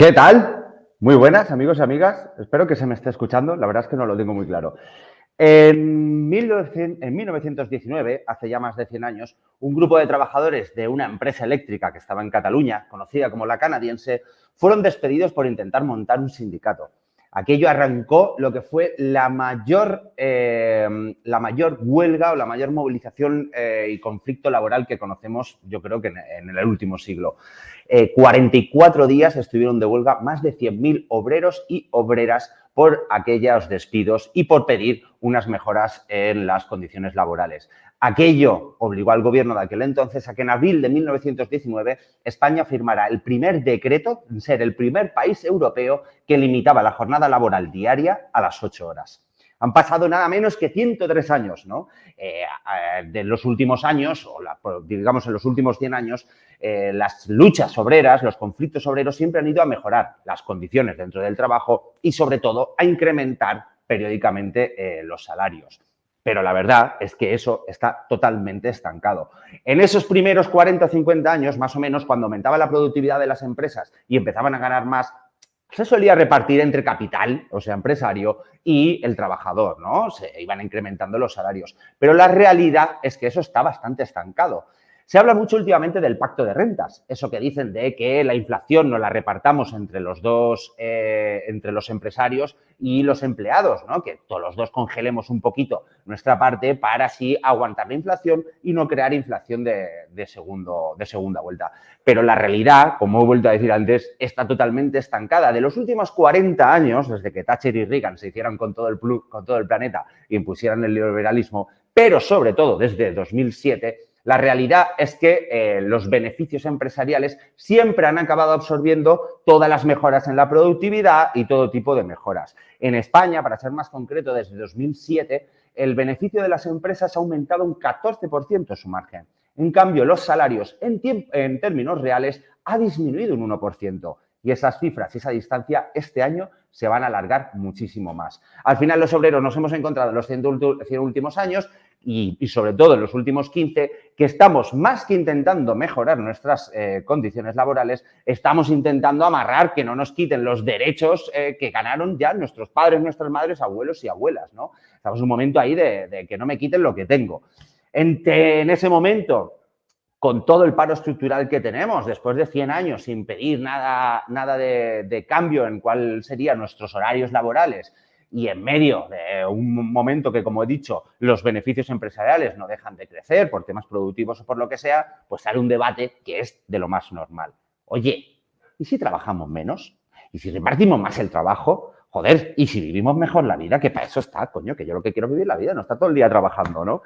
¿Qué tal? Muy buenas, amigos y amigas. Espero que se me esté escuchando. La verdad es que no lo tengo muy claro. En 1919, hace ya más de 100 años, un grupo de trabajadores de una empresa eléctrica que estaba en Cataluña, conocida como la Canadiense, fueron despedidos por intentar montar un sindicato. Aquello arrancó lo que fue la mayor huelga o la mayor movilización y conflicto laboral que conocemos, yo creo que en el último siglo. 44 días estuvieron de huelga más de 100.000 obreros y obreras por aquellos despidos y por pedir unas mejoras en las condiciones laborales. Aquello obligó al gobierno de aquel entonces a que en abril de 1919 España firmara el primer decreto en ser el primer país europeo que limitaba la jornada laboral diaria a las 8 horas. Han pasado nada menos que 103 años, ¿no? De los últimos años, digamos en los últimos 100 años, las luchas obreras, los conflictos obreros siempre han ido a mejorar las condiciones dentro del trabajo y, sobre todo, a incrementar periódicamente los salarios. Pero la verdad es que eso está totalmente estancado. En esos primeros 40 o 50 años, más o menos, cuando aumentaba la productividad de las empresas y empezaban a ganar más, se solía repartir entre capital, o sea, empresario, y el trabajador, ¿no? Se iban incrementando los salarios. Pero la realidad es que eso está bastante estancado. Se habla mucho últimamente del pacto de rentas, eso que dicen de que la inflación nos la repartamos entre los dos, entre los empresarios y los empleados, ¿no? Que todos los dos congelemos un poquito nuestra parte para así aguantar la inflación y no crear inflación de segunda vuelta. Pero la realidad, como he vuelto a decir antes, está totalmente estancada. De los últimos 40 años, desde que Thatcher y Reagan se hicieron con todo el planeta y impusieran el neoliberalismo, pero sobre todo desde 2007, la realidad es que los beneficios empresariales siempre han acabado absorbiendo todas las mejoras en la productividad y todo tipo de mejoras. En España, para ser más concreto, desde 2007, el beneficio de las empresas ha aumentado un 14% su margen. En cambio, los salarios en términos reales ha disminuido un 1%. Y esas cifras y esa distancia este año se van a alargar muchísimo más. Al final, los obreros nos hemos encontrado en los 100 últimos años y sobre todo en los últimos 15, que estamos más que intentando mejorar nuestras condiciones laborales, estamos intentando amarrar que no nos quiten los derechos que ganaron ya nuestros padres, nuestras madres, abuelos y abuelas, ¿no? Estamos en un momento ahí de que no me quiten lo que tengo. En ese momento, con todo el paro estructural que tenemos, después de 100 años sin pedir nada de cambio en cuáles serían nuestros horarios laborales, y en medio de un momento que, como he dicho, los beneficios empresariales no dejan de crecer por temas productivos o por lo que sea, pues sale un debate que es de lo más normal. Oye, ¿y si trabajamos menos? ¿Y si repartimos más el trabajo? Joder, ¿y si vivimos mejor la vida? Que para eso está, coño, que yo lo que quiero es vivir la vida, no está todo el día trabajando, ¿no?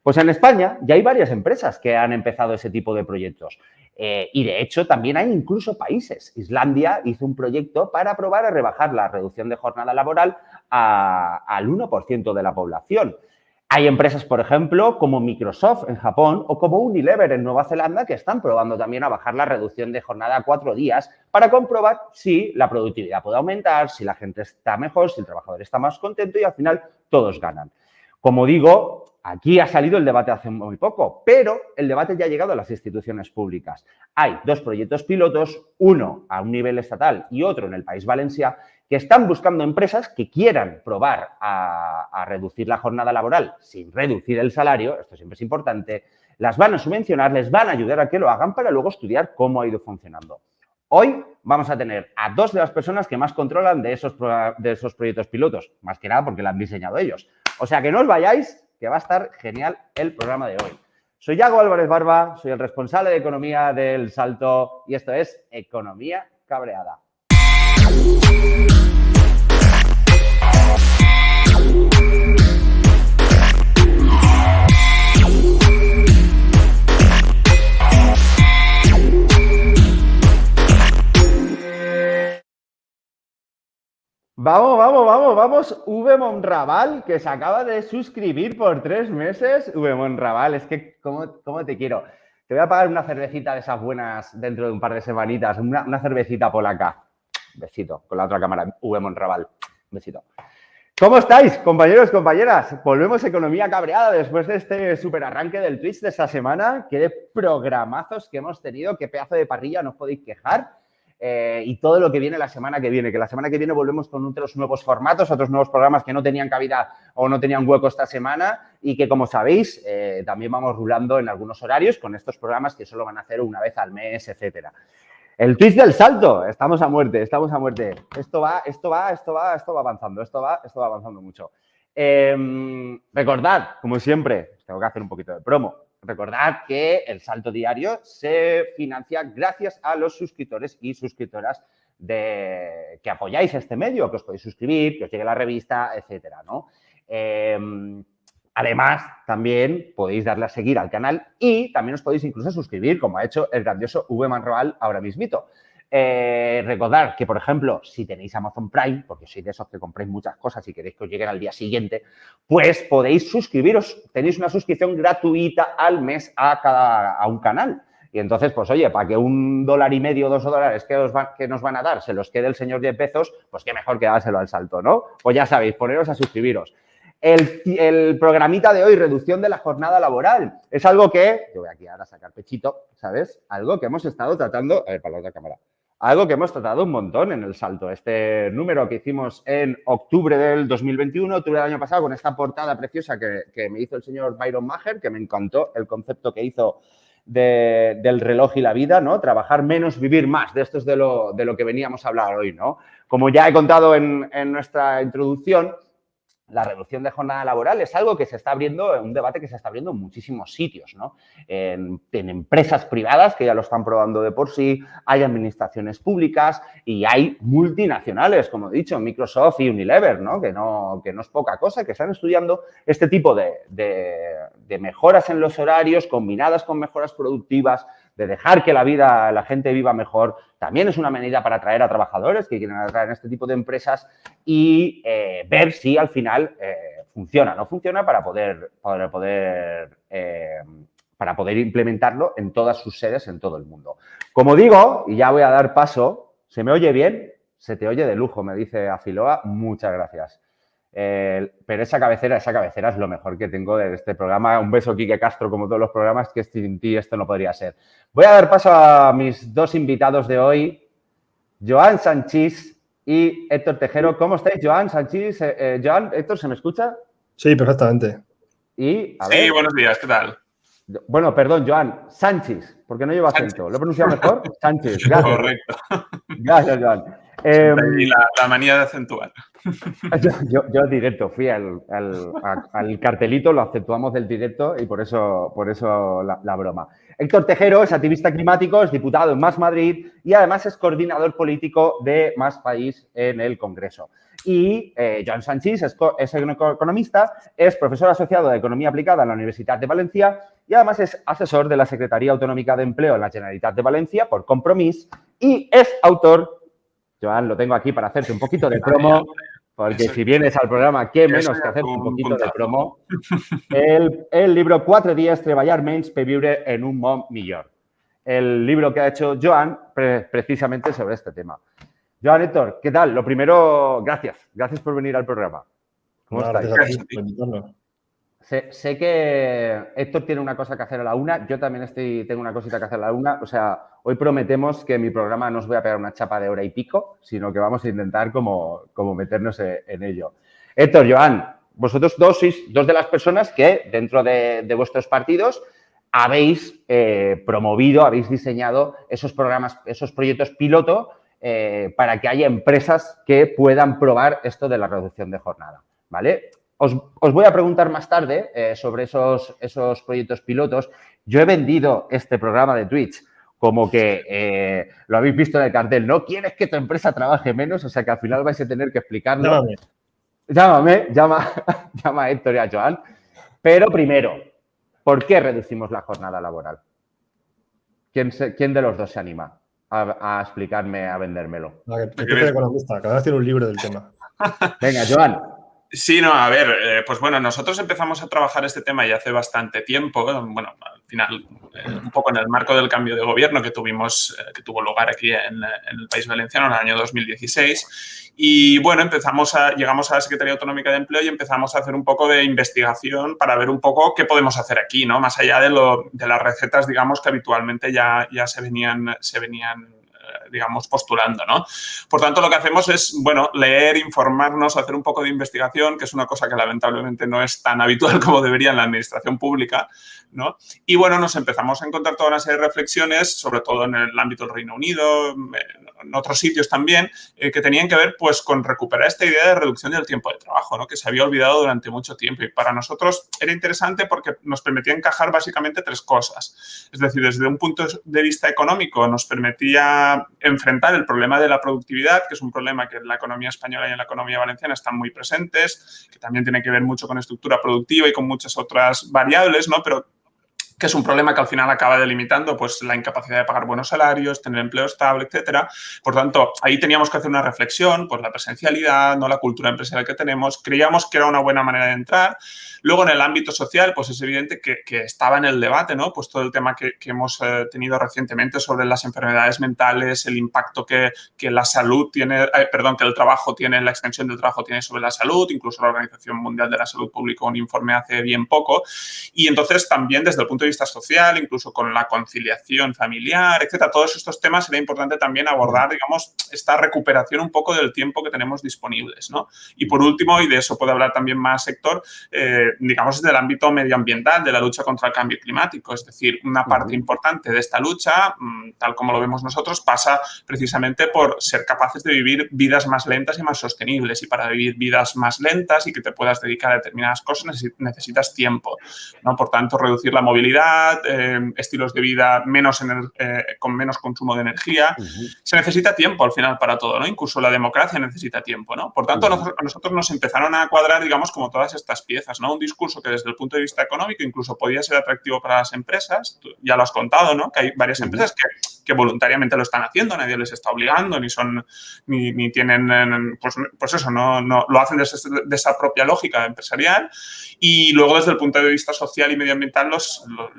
Pues en España ya hay varias empresas que han empezado ese tipo de proyectos. Y de hecho también hay incluso países. Islandia hizo un proyecto para probar a rebajar la reducción de jornada laboral al 1% de la población. Hay empresas, por ejemplo, como Microsoft en Japón o como Unilever en Nueva Zelanda que están probando también a bajar la reducción de jornada a 4 días para comprobar si la productividad puede aumentar, si la gente está mejor, si el trabajador está más contento y al final todos ganan. Como digo, aquí ha salido el debate hace muy poco, pero el debate ya ha llegado a las instituciones públicas. Hay dos proyectos pilotos, uno a un nivel estatal y otro en el País Valencià, que están buscando empresas que quieran probar a reducir la jornada laboral sin reducir el salario, esto siempre es importante, las van a subvencionar, les van a ayudar a que lo hagan para luego estudiar cómo ha ido funcionando. Hoy vamos a tener a dos de las personas que más controlan de esos proyectos pilotos, más que nada porque lo han diseñado ellos. O sea, que no os vayáis, que va a estar genial el programa de hoy. Soy Yago Álvarez Barba, soy el responsable de economía del Salto y esto es Economía Cabreada. Vamos. V Monraval, que se acaba de suscribir por 3 meses. V Monraval, es que ¿cómo te quiero? Te voy a pagar una cervecita de esas buenas dentro de un par de semanitas, una cervecita polaca. Besito, con la otra cámara, V Monraval. Besito. ¿Cómo estáis, compañeros, compañeras? Volvemos a Economía Cabreada después de este super arranque del Twitch de esta semana. Qué programazos que hemos tenido, qué pedazo de parrilla, no os podéis quejar. y todo lo que viene la semana que viene, que la semana que viene volvemos con otros nuevos formatos, otros nuevos programas que no tenían cabida o no tenían hueco esta semana y que, como sabéis, también vamos rulando en algunos horarios con estos programas que solo van a hacer una vez al mes, etcétera. El twist del salto, estamos a muerte, estamos a muerte. Esto va avanzando, esto va avanzando mucho. Recordad, como siempre, tengo que hacer un poquito de promo. Recordad que el Salto Diario se financia gracias a los suscriptores y suscriptoras que apoyáis este medio, que os podéis suscribir, que os llegue la revista, etcétera, ¿no? Además, también podéis darle a seguir al canal y también os podéis incluso suscribir, como ha hecho el grandioso V. Manroal ahora mismito. Recordad que, por ejemplo, si tenéis Amazon Prime, porque sois de esos que compráis muchas cosas y queréis que os lleguen al día siguiente, pues podéis suscribiros. Tenéis una suscripción gratuita al mes a un canal. Y entonces, pues oye, para que $1.50 o $2 que nos van a dar se los quede el señor Jeff Bezos, pues qué mejor que dárselo al salto, ¿no? Pues ya sabéis, poneros a suscribiros. El programita de hoy, reducción de la jornada laboral, es algo que, yo voy aquí ahora a sacar pechito, ¿sabes? Algo que hemos estado tratando, a ver, para la otra cámara, algo que hemos tratado un montón en el salto. Este número que hicimos en octubre del 2021, octubre del año pasado, con esta portada preciosa que me hizo el señor Byron Maher, que me encantó el concepto que hizo del reloj y la vida, ¿no? Trabajar menos, vivir más. De esto es de lo que veníamos a hablar hoy, ¿no? Como ya he contado en nuestra introducción, la reducción de jornada laboral es algo que se está abriendo, un debate que se está abriendo en muchísimos sitios, ¿no? En empresas privadas que ya lo están probando de por sí, hay administraciones públicas y hay multinacionales, como he dicho, Microsoft y Unilever, ¿no? Que no es poca cosa, que están estudiando este tipo de mejoras en los horarios combinadas con mejoras productivas, de dejar que la gente viva mejor. También es una medida para atraer a trabajadores que quieren atraer en este tipo de empresas y ver si al final funciona o no funciona para poder implementarlo en todas sus sedes en todo el mundo. Como digo, y ya voy a dar paso, ¿se me oye bien? Se te oye de lujo, me dice Afiloa. Muchas gracias. Pero esa cabecera es lo mejor que tengo de este programa. Un beso, Quique Castro, como todos los programas, que sin ti esto no podría ser. Voy a dar paso a mis dos invitados de hoy, Joan Sanchís y Héctor Tejero. ¿Cómo estáis, Joan Sanchís? Joan, Héctor, ¿se me escucha? Sí, perfectamente. Y, a sí, ver, buenos días, ¿qué tal? Bueno, perdón, Joan, Sánchez, porque no lleva acento. ¿Lo he pronunciado mejor? Sánchez, gracias. Correcto. Gracias, Joan. La manía de acentuar. Yo directo, fui al cartelito, lo acentuamos del directo y por eso la broma. Héctor Tejero es activista climático, es diputado en Más Madrid y además es coordinador político de Más País en el Congreso. Y Joan Sanchís es economista, es profesor asociado de Economía Aplicada en la Universidad de Valencia y además es asesor de la Secretaría Autonómica de Empleo en la Generalitat de Valencia por Compromís y es autor, Joan, lo tengo aquí para hacerte un poquito de promo, porque si vienes al programa, qué menos que hacerte un poquito de promo. El libro 4 días treballar menys per viure en un món millor. El libro que ha hecho Joan precisamente sobre este tema. Joan, Héctor, ¿qué tal? Lo primero, gracias. Gracias por venir al programa. ¿Cómo estáis? Gracias a ti por invitarnos. Sé que Héctor tiene una cosa que hacer a la 1, yo también tengo una cosita que hacer a la 1. O sea, hoy prometemos que en mi programa no os voy a pegar una chapa de hora y pico, sino que vamos a intentar como meternos en ello. Héctor, Joan, vosotros dos sois dos de las personas que dentro de vuestros partidos habéis promovido, habéis diseñado esos programas, esos proyectos piloto para que haya empresas que puedan probar esto de la reducción de jornada, ¿vale? Os voy a preguntar más tarde sobre esos proyectos pilotos. Yo he vendido este programa de Twitch como que lo habéis visto en el cartel, ¿no? ¿Quieres que tu empresa trabaje menos? O sea, que al final vais a tener que explicarlo. Llama a Héctor y a Joan. Pero primero, ¿por qué reducimos la jornada laboral? ¿Quién de los dos se anima a explicarme, a vendérmelo? Que empiece el economista, cada vez tiene un libro del tema. Venga, Joan. Sí, no, a ver, pues bueno, nosotros empezamos a trabajar este tema ya hace bastante tiempo, bueno, al final un poco en el marco del cambio de gobierno que tuvo lugar aquí en el País Valenciano en el año 2016 y bueno, llegamos a la Secretaría Autonómica de Empleo y empezamos a hacer un poco de investigación para ver un poco qué podemos hacer aquí, ¿no? Más allá de las recetas, digamos, que habitualmente ya se venían digamos, postulando, ¿no? Por tanto, lo que hacemos es, bueno, leer, informarnos, hacer un poco de investigación, que es una cosa que lamentablemente no es tan habitual como debería en la administración pública, ¿no? Y bueno, nos empezamos a encontrar toda una serie de reflexiones, sobre todo en el ámbito del Reino Unido, en otros sitios también, que tenían que ver pues con recuperar esta idea de reducción del tiempo de trabajo, ¿no? Que se había olvidado durante mucho tiempo. Y para nosotros era interesante porque nos permitía encajar básicamente tres cosas. Es decir, desde un punto de vista económico nos permitía enfrentar el problema de la productividad, que es un problema que en la economía española y en la economía valenciana están muy presentes, que también tiene que ver mucho con estructura productiva y con muchas otras variables, ¿no? Pero que es un problema que al final acaba delimitando pues, la incapacidad de pagar buenos salarios, tener empleo estable, etcétera. Por tanto, ahí teníamos que hacer una reflexión, pues la presencialidad, no la cultura empresarial que tenemos. Creíamos que era una buena manera de entrar. Luego, en el ámbito social, pues es evidente que estaba en el debate, ¿no? Pues todo el tema que hemos tenido recientemente sobre las enfermedades mentales, el impacto que la salud tiene, que el trabajo tiene, la extensión del trabajo tiene sobre la salud. Incluso la Organización Mundial de la Salud publicó un informe hace bien poco. Y entonces también desde el punto de vista social, incluso con la conciliación familiar, etcétera, todos estos temas era importante también abordar, digamos, esta recuperación un poco del tiempo que tenemos disponibles, ¿no? Y por último, y de eso puede hablar también más Héctor, digamos, desde el ámbito medioambiental, de la lucha contra el cambio climático. Es decir, una parte importante de esta lucha, tal como lo vemos nosotros, pasa precisamente por ser capaces de vivir vidas más lentas y más sostenibles. Y para vivir vidas más lentas y que te puedas dedicar a determinadas cosas necesitas tiempo, ¿no? Por tanto, reducir la movilidad, estilos de vida con menos consumo de energía. Se necesita tiempo al final para todo, ¿no? Incluso la democracia necesita tiempo, ¿no? Por tanto, a nosotros nos empezaron a cuadrar, digamos, como todas estas piezas, ¿no? Un discurso que desde el punto de vista económico incluso podía ser atractivo para las empresas. Tú ya lo has contado, ¿no? Que hay varias empresas que voluntariamente lo están haciendo, nadie les está obligando, ni tienen, pues eso, no lo hacen desde esa propia lógica empresarial. Y luego, desde el punto de vista social y medioambiental,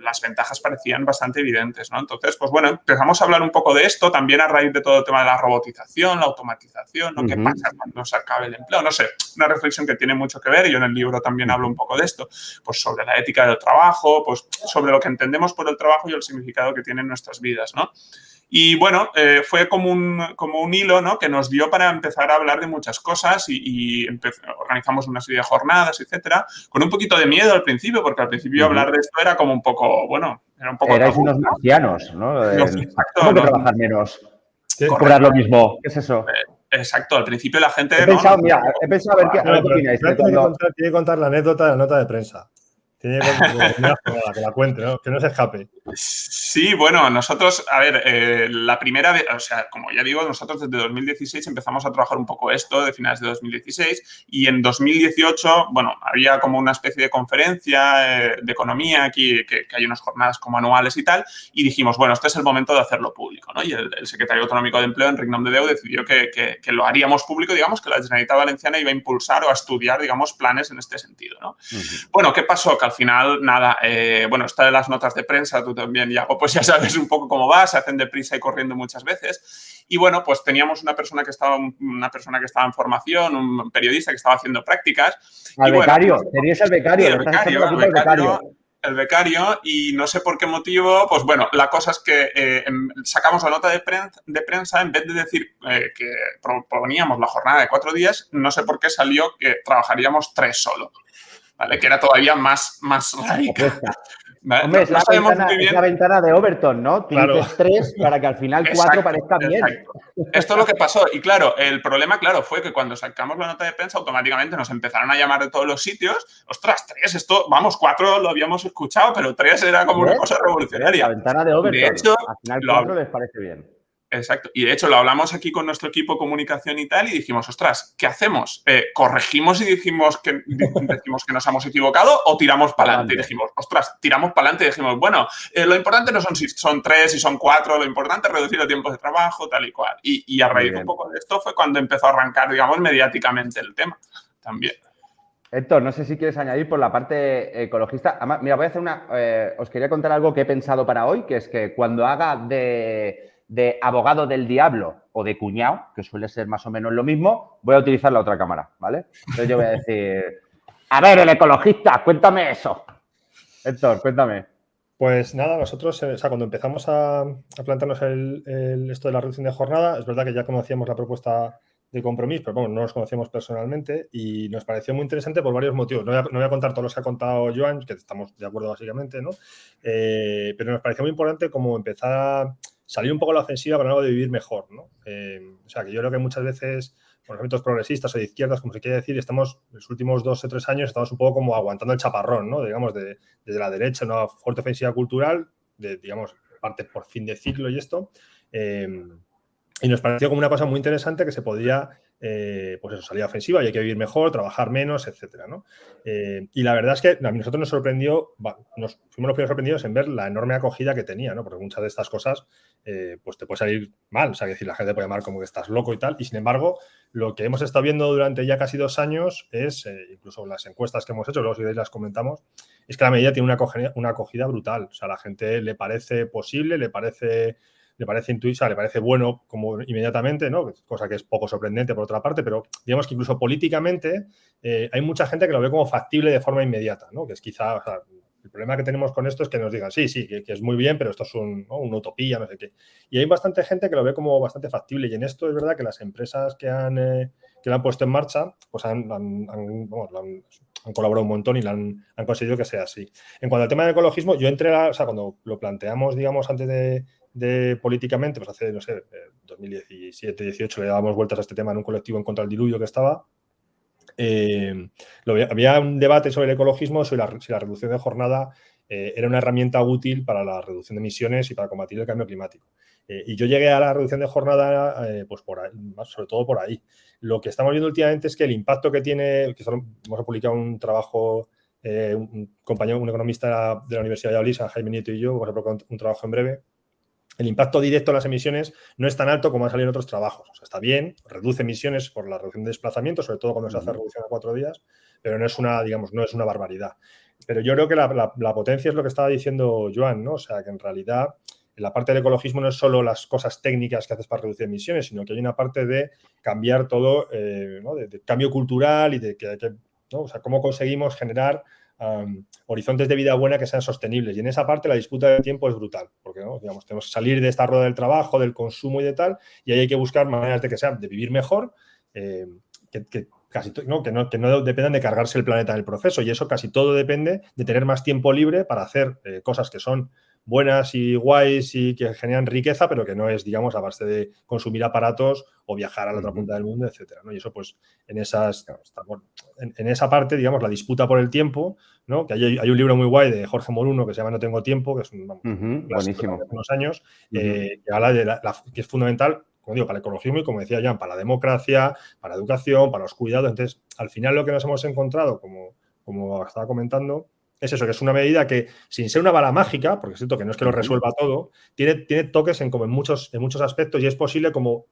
las ventajas parecían bastante evidentes, ¿no? Entonces, pues bueno, empezamos a hablar un poco de esto, también a raíz de todo el tema de la robotización, la automatización, ¿no? ¿Qué pasa cuando se acabe el empleo? No sé, una reflexión que tiene mucho que ver, y yo en el libro también hablo un poco de esto, pues sobre la ética del trabajo, pues sobre lo que entendemos por el trabajo y el significado que tiene en nuestras vidas, ¿no? Y bueno, fue como un hilo, ¿no? Que nos dio para empezar a hablar de muchas cosas y organizamos una serie de jornadas, etcétera, con un poquito de miedo al principio, porque al principio hablar de esto era como un poco, bueno, era un poco... Erais unos marcianos, ¿no? Exacto, ¿Cómo que trabajar menos? ¿Cobrar lo mismo? ¿Qué es eso? Exacto, al principio la gente... He pensado a ver qué opináis. Tiene que contar la anécdota de la nota de prensa. Tiene que la cuente, ¿no? Que no se escape. Sí, bueno, nosotros, a ver, la primera vez, o sea, como ya digo, nosotros desde 2016 empezamos a trabajar un poco esto, de finales de 2016, y en 2018, bueno, había como una especie de conferencia de economía aquí, que hay unas jornadas como anuales y tal, y dijimos, bueno, este es el momento de hacerlo público, ¿no? Y el secretario autonómico de Empleo, Enric Nomdedeu, decidió que lo haríamos público, digamos, que la Generalitat Valenciana iba a impulsar o a estudiar, digamos, planes en este sentido, ¿no? Bueno, ¿qué pasó? Que al final, nada, bueno, esta de las notas de prensa, tú también, Iago, pues ya sabes un poco cómo va, se hacen deprisa y corriendo muchas veces. Y bueno, pues teníamos una persona que estaba en formación, un periodista que estaba haciendo prácticas. Al becario, tenías el becario. Sí, el becario, y no sé por qué motivo, pues bueno, la cosa es que sacamos la nota de prensa, en vez de decir que proponíamos la jornada de 4 días, no sé por qué salió que trabajaríamos 3 solo, ¿vale? Que era todavía más radical. ¿Vale? Hombre, no sabemos muy bien. Es la ventana de Overton, ¿no? Tú dices 3 para que al final 4 parezca bien. Exacto. Esto es lo que pasó. Y claro, el problema, fue que cuando sacamos la nota de prensa, automáticamente nos empezaron a llamar de todos los sitios. Ostras, 3, esto, vamos, 4 lo habíamos escuchado, pero 3 era como una cosa revolucionaria. La ventana de Overton. De hecho, al final 4 les parece bien. Exacto. Y de hecho lo hablamos aquí con nuestro equipo de comunicación y tal, y dijimos, ostras, ¿qué hacemos? ¿Corregimos y decimos que nos hemos equivocado o tiramos para adelante? Y dijimos, ostras, tiramos para adelante y dijimos, bueno, lo importante no son si son 3, si son 4, lo importante es reducir el tiempo de trabajo, tal y cual. Y a raíz un poco de esto fue cuando empezó a arrancar, digamos, mediáticamente el tema también. Héctor, no sé si quieres añadir por la parte ecologista. Además, mira, voy a hacer os quería contar algo que he pensado para hoy, que es que cuando haga de abogado del diablo o de cuñado, que suele ser más o menos lo mismo, voy a utilizar la otra cámara, ¿vale? Entonces yo voy a decir, a ver, el ecologista, cuéntame eso. Héctor, cuéntame. Pues nada, nosotros, o sea, cuando empezamos a plantearnos esto de la reducción de jornada, es verdad que ya conocíamos la propuesta de Compromís, pero bueno, no nos conocíamos personalmente y nos pareció muy interesante por varios motivos. No voy a contar todos los que ha contado Joan, que estamos de acuerdo básicamente, ¿no? Pero nos pareció muy importante como empezar a salir un poco a la ofensiva con algo de vivir mejor, ¿no? O sea, que yo creo que muchas veces por ejemplos progresistas o de izquierdas, como se quiere decir, estamos, en los últimos 2 o 3 años, estamos un poco como aguantando el chaparrón, ¿no? Digamos, desde la derecha, una fuerte ofensiva cultural, digamos, parte por fin de ciclo y esto. Y nos pareció como una cosa muy interesante que se podía, pues eso, salir ofensiva y hay que vivir mejor, trabajar menos, etcétera, ¿no? Y la verdad es que a nosotros nos sorprendió, nos fuimos los primeros sorprendidos en ver la enorme acogida que tenía, ¿no? Porque muchas de estas cosas, pues te puede salir mal, o sea, que decir, la gente puede llamar como que estás loco y tal, y sin embargo, lo que hemos estado viendo durante ya casi 2 años es, incluso las encuestas que hemos hecho, luego si veis las comentamos, es que la medida tiene una acogida brutal, o sea, a la gente le parece posible, le parece intuitiva, le parece bueno como inmediatamente, ¿no? Cosa que es poco sorprendente por otra parte, pero digamos que incluso políticamente hay mucha gente que lo ve como factible de forma inmediata, ¿no? Que es quizá, o sea, el problema que tenemos con esto es que nos digan, sí, que es muy bien, pero esto es una utopía, no sé qué. Y hay bastante gente que lo ve como bastante factible y en esto es verdad que las empresas que lo han puesto en marcha, pues han colaborado un montón y han conseguido que sea así. En cuanto al tema del ecologismo, yo entré, o sea, cuando lo planteamos, digamos, antes de políticamente, pues hace, no sé, 2017, 18 le dábamos vueltas a este tema en un colectivo en contra del diluvio que estaba. Había un debate sobre el ecologismo, sobre si la reducción de jornada era una herramienta útil para la reducción de emisiones y para combatir el cambio climático. Y yo llegué a la reducción de jornada, pues por ahí, sobre todo por ahí. Lo que estamos viendo últimamente es que el impacto que tiene, que hemos publicado un trabajo, un compañero, un economista de la Universidad de Valladolid, Jaime Nieto y yo, vamos a publicar un trabajo en breve. El impacto directo en las emisiones no es tan alto como ha salido en otros trabajos. O sea, está bien, reduce emisiones por la reducción de desplazamiento, sobre todo cuando se hace reducción a 4 días, pero no es una barbaridad. Pero yo creo que la potencia es lo que estaba diciendo Joan, ¿no? O sea, que en realidad en la parte del ecologismo no es solo las cosas técnicas que haces para reducir emisiones, sino que hay una parte de cambiar todo, ¿no? de cambio cultural y de que hay que, ¿no? O sea, cómo conseguimos generar horizontes de vida buena que sean sostenibles. Y en esa parte la disputa del tiempo es brutal, porque ¿no? Digamos, tenemos que salir de esta rueda del trabajo, del consumo y de tal, y ahí hay que buscar maneras de que sea, de vivir mejor, que no dependan de cargarse el planeta en el proceso. Y eso casi todo depende de tener más tiempo libre para hacer cosas que son buenas y guays y que generan riqueza, pero que no es, digamos, a base de consumir aparatos o viajar a la otra punta del mundo, etcétera, ¿no? Y eso, pues, en esa parte, digamos, la disputa por el tiempo, ¿no? Que hay un libro muy guay de Jorge Moruno que se llama No tengo tiempo, que es un clásico de hace unos años, que habla de que es fundamental, como digo, para el ecologismo y, como decía Jan, para la democracia, para la educación, para los cuidados. Entonces, al final lo que nos hemos encontrado, como estaba comentando, es eso, que es una medida que, sin ser una bala mágica, porque es cierto que no es que lo resuelva todo, tiene toques en muchos aspectos y es posible como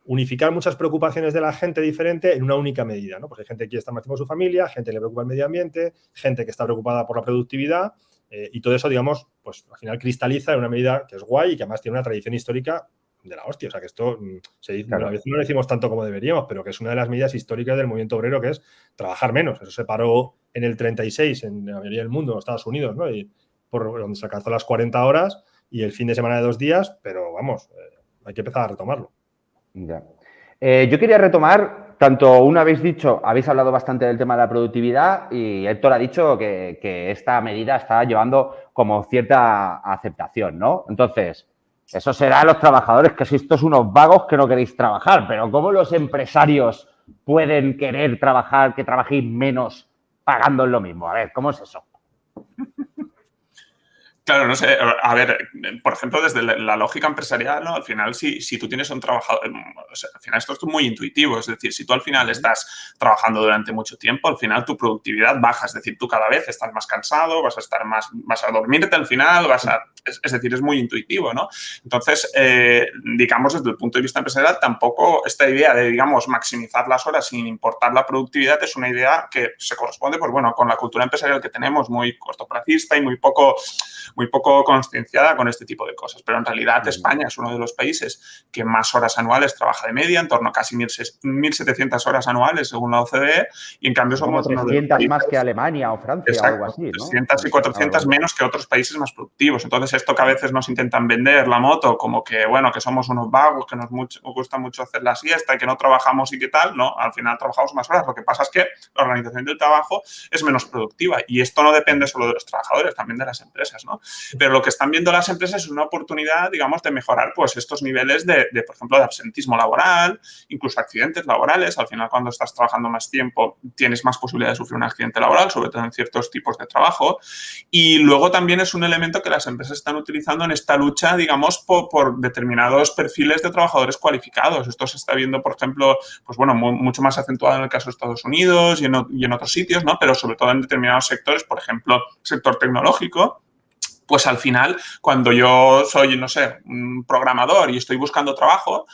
unificar muchas preocupaciones de la gente diferente en una única medida, ¿no? Pues hay gente que quiere estar más tiempo con su familia, gente que le preocupa el medio ambiente, gente que está preocupada por la productividad y todo eso, digamos, pues al final cristaliza en una medida que es guay y que además tiene una tradición histórica de la hostia. O sea, que esto a veces no lo decimos tanto como deberíamos, pero que es una de las medidas históricas del movimiento obrero, que es trabajar menos. Eso se paró en el 36 en la mayoría del mundo, en Estados Unidos, ¿no? Y por donde se alcanzó las 40 horas y el fin de semana de 2 días, pero vamos, hay que empezar a retomarlo. Ya. Yo quería retomar, tanto una habéis hablado bastante del tema de la productividad y Héctor ha dicho que esta medida está llevando como cierta aceptación, ¿no? Entonces, eso será a los trabajadores, que sois todos unos vagos que no queréis trabajar, pero ¿cómo los empresarios pueden querer trabajar, que trabajéis menos pagando lo mismo? A ver, ¿cómo es eso? Claro, no sé, a ver, por ejemplo, desde la lógica empresarial, ¿no? Al final, si tú tienes un trabajador, o sea, al final esto es muy intuitivo, es decir, si tú al final estás trabajando durante mucho tiempo, al final tu productividad baja, es decir, tú cada vez estás más cansado, vas a dormirte al final, es decir, es muy intuitivo, ¿no? Entonces, digamos, desde el punto de vista empresarial, tampoco esta idea de, digamos, maximizar las horas sin importar la productividad es una idea que se corresponde, pues bueno, con la cultura empresarial que tenemos, muy cortoplacista y muy poco muy poco concienciada con este tipo de cosas. Pero en realidad España es uno de los países que más horas anuales trabaja de media, en torno a casi 1.700 horas anuales según la OCDE, y en cambio Como somos uno de los 300 países, más que Alemania o Francia o algo exacto, así, ¿no? 300 y 400 menos que otros países más productivos. Entonces, esto que a veces nos intentan vender la moto como que, bueno, que somos unos vagos, que nos gusta mucho hacer la siesta y que no trabajamos y qué tal, no, al final trabajamos más horas. Lo que pasa es que la organización del trabajo es menos productiva y esto no depende solo de los trabajadores, también de las empresas, ¿no? Pero lo que están viendo las empresas es una oportunidad, digamos, de mejorar pues estos niveles de, por ejemplo, de absentismo laboral, incluso accidentes laborales. Al final, cuando estás trabajando más tiempo, tienes más posibilidad de sufrir un accidente laboral, sobre todo en ciertos tipos de trabajo. Y luego también es un elemento que las empresas están utilizando en esta lucha, digamos, por determinados perfiles de trabajadores cualificados. Esto se está viendo, por ejemplo, pues bueno, mucho más acentuado en el caso de Estados Unidos y en otros sitios, ¿no? Pero sobre todo en determinados sectores, por ejemplo, sector tecnológico. Pues al final, cuando yo soy, no sé, un programador y estoy buscando trabajo,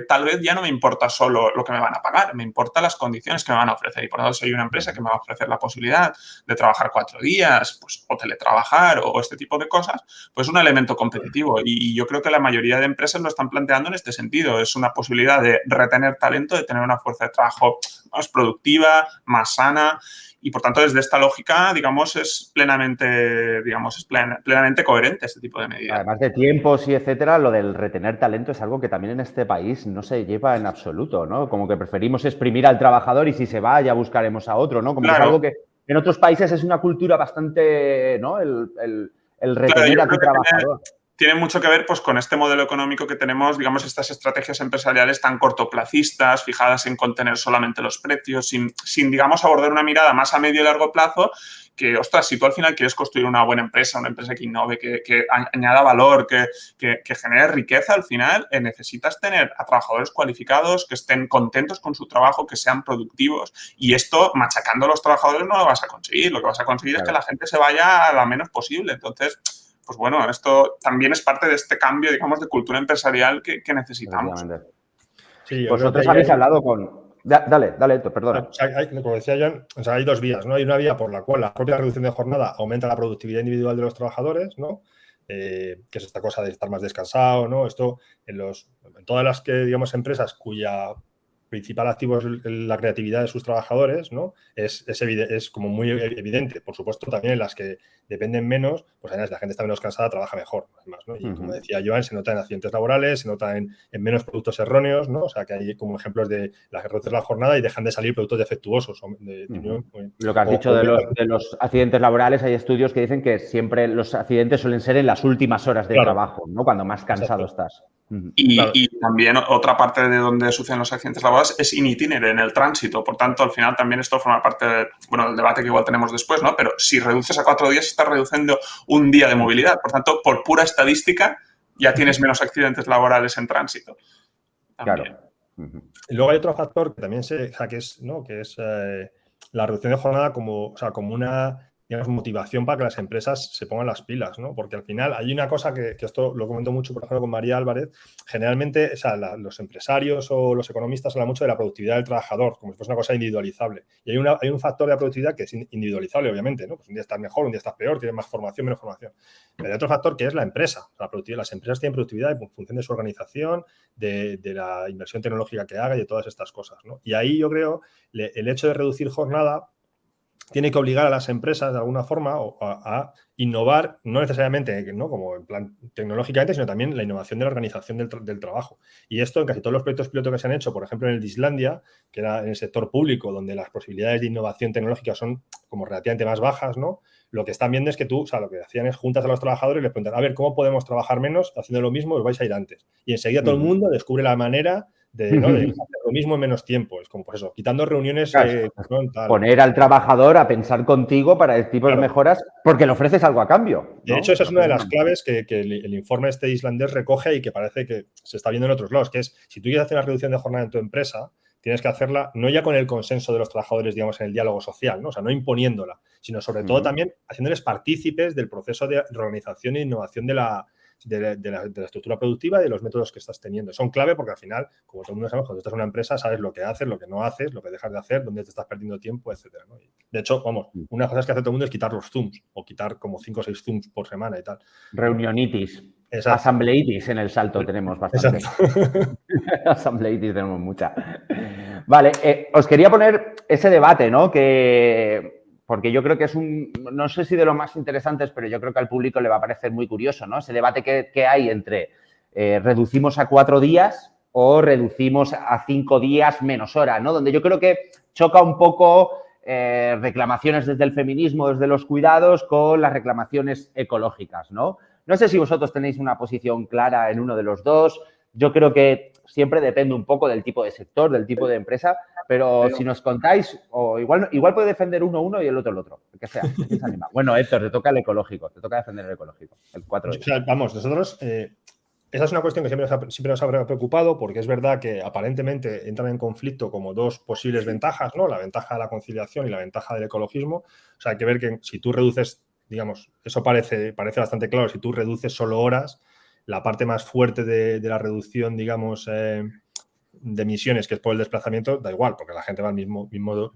tal vez ya no me importa solo lo que me van a pagar, me importan las condiciones que me van a ofrecer. Y por lo tanto, si hay una empresa que me va a ofrecer la posibilidad de trabajar 4 días, pues, o teletrabajar o este tipo de cosas, pues es un elemento competitivo. Y yo creo que la mayoría de empresas lo están planteando en este sentido. Es una posibilidad de retener talento, de tener una fuerza de trabajo más productiva, más sana. Y, por tanto, desde esta lógica, digamos, es plenamente coherente este tipo de medidas. Además de tiempos y etcétera, lo del retener talento es algo que también en este país no se lleva en absoluto, ¿no? Como que preferimos exprimir al trabajador y si se va ya buscaremos a otro, ¿no? Como que es algo que en otros países es una cultura bastante, ¿no? El retener a tu trabajador. Tiene mucho que ver pues, con este modelo económico que tenemos, digamos, estas estrategias empresariales tan cortoplacistas, fijadas en contener solamente los precios, sin, digamos, abordar una mirada más a medio y largo plazo, que, ostras, si tú al final quieres construir una buena empresa, una empresa que innove, que añada valor, que genere riqueza, al final necesitas tener a trabajadores cualificados, que estén contentos con su trabajo, que sean productivos, y esto, machacando a los trabajadores, no lo vas a conseguir. Lo que vas a conseguir es que la gente se vaya a lo menos posible. Entonces, pues bueno, esto también es parte de este cambio, digamos, de cultura empresarial que necesitamos. Sí, vosotros habéis hablado con... Dale, Héctor, perdona. O sea, como decía Joan, o sea, hay dos vías, ¿no? Hay una vía por la cual la propia reducción de jornada aumenta la productividad individual de los trabajadores, ¿no? Que es esta cosa de estar más descansado, ¿no? Esto en todas las que, digamos, empresas cuya principal activo es la creatividad de sus trabajadores, ¿no? Es como muy evidente. Por supuesto, también en las que dependen menos, pues además la gente está menos cansada, trabaja mejor, además, ¿no? Y como decía Joan, se nota en accidentes laborales, se nota en menos productos erróneos, ¿no? O sea, que hay como ejemplos de las que reducen la jornada y dejan de salir productos defectuosos. Lo que has dicho de los accidentes laborales, hay estudios que dicen que siempre los accidentes suelen ser en las últimas horas de trabajo, ¿no? Cuando más cansado estás. Y también otra parte de donde suceden los accidentes laborales es in itinere, en el tránsito. Por tanto, al final también esto forma parte del debate que igual tenemos después, ¿no? Pero si reduces a 4 días, estás reduciendo un día de movilidad. Por tanto, por pura estadística, ya tienes menos accidentes laborales en tránsito. También. Claro. Y luego hay otro factor que también que es la reducción de jornada como una, digamos, motivación para que las empresas se pongan las pilas, ¿no? Porque al final hay una cosa que esto lo comento mucho, por ejemplo, con María Álvarez. Generalmente, o sea, los empresarios o los economistas hablan mucho de la productividad del trabajador, como si fuese una cosa individualizable. Y hay un factor de la productividad que es individualizable, obviamente, ¿no? Pues un día estás mejor, un día estás peor, tienes más formación, menos formación. Pero hay otro factor que es la empresa. La productividad. Las empresas tienen productividad en función de su organización, de la inversión tecnológica que haga y de todas estas cosas, ¿no? Y ahí yo creo el hecho de reducir jornada tiene que obligar a las empresas de alguna forma a innovar, no necesariamente, ¿no?, como en plan tecnológicamente, sino también la innovación de la organización del trabajo. Y esto en casi todos los proyectos piloto que se han hecho, por ejemplo en el de Islandia, que era en el sector público, donde las posibilidades de innovación tecnológica son como relativamente más bajas, ¿no? Lo que están viendo es que lo que hacían es juntas a los trabajadores y les preguntan, a ver, ¿cómo podemos trabajar menos haciendo lo mismo? Os vais a ir antes. Y enseguida todo el mundo descubre la manera de hacer lo mismo en menos tiempo. Es como, pues eso, quitando reuniones. Poner al trabajador a pensar contigo para el tipo de mejoras porque le ofreces algo a cambio, ¿no? De hecho, esa es una de las claves que el informe islandés recoge y que parece que se está viendo en otros lados, que es, si tú quieres hacer una reducción de jornada en tu empresa, tienes que hacerla no ya con el consenso de los trabajadores, digamos, en el diálogo social, ¿no? O sea, no imponiéndola, sino sobre todo también haciéndoles partícipes del proceso de reorganización e innovación de la de la estructura productiva y de los métodos que estás teniendo. Son clave porque al final, como todo el mundo sabe, cuando estás en una empresa sabes lo que haces, lo que no haces, lo que dejas de hacer, dónde te estás perdiendo tiempo, etcétera, ¿no? De hecho, vamos, una cosa que hace todo el mundo es quitar los Zooms o quitar como 5 o 6 Zooms por semana y tal. Reunionitis. Exacto. Asambleitis en el salto tenemos bastante. Exacto. Asambleitis tenemos mucha. Vale, os quería poner ese debate, ¿no? Porque yo creo que es no sé si de los más interesantes, pero yo creo que al público le va a parecer muy curioso, ¿no? Ese debate que hay entre reducimos a 4 días o reducimos a 5 días menos hora, ¿no? Donde yo creo que choca un poco reclamaciones desde el feminismo, desde los cuidados, con las reclamaciones ecológicas, ¿no? No sé si vosotros tenéis una posición clara en uno de los dos. Yo creo que siempre depende un poco del tipo de sector, del tipo de empresa, pero si nos contáis, o igual puede defender uno y el otro el otro, el que sea. ¿Quién se anima? Bueno, Héctor, te toca el ecológico, te toca defender el ecológico, el 4 días. O sea, vamos, nosotros, esa es una cuestión que siempre nos ha preocupado porque es verdad que aparentemente entran en conflicto como dos posibles ventajas, ¿no? La ventaja de la conciliación y la ventaja del ecologismo. O sea, hay que ver que si tú reduces, digamos, eso parece bastante claro, si tú reduces solo horas, la parte más fuerte de la reducción, digamos, de emisiones, que es por el desplazamiento, da igual, porque la gente va al mismo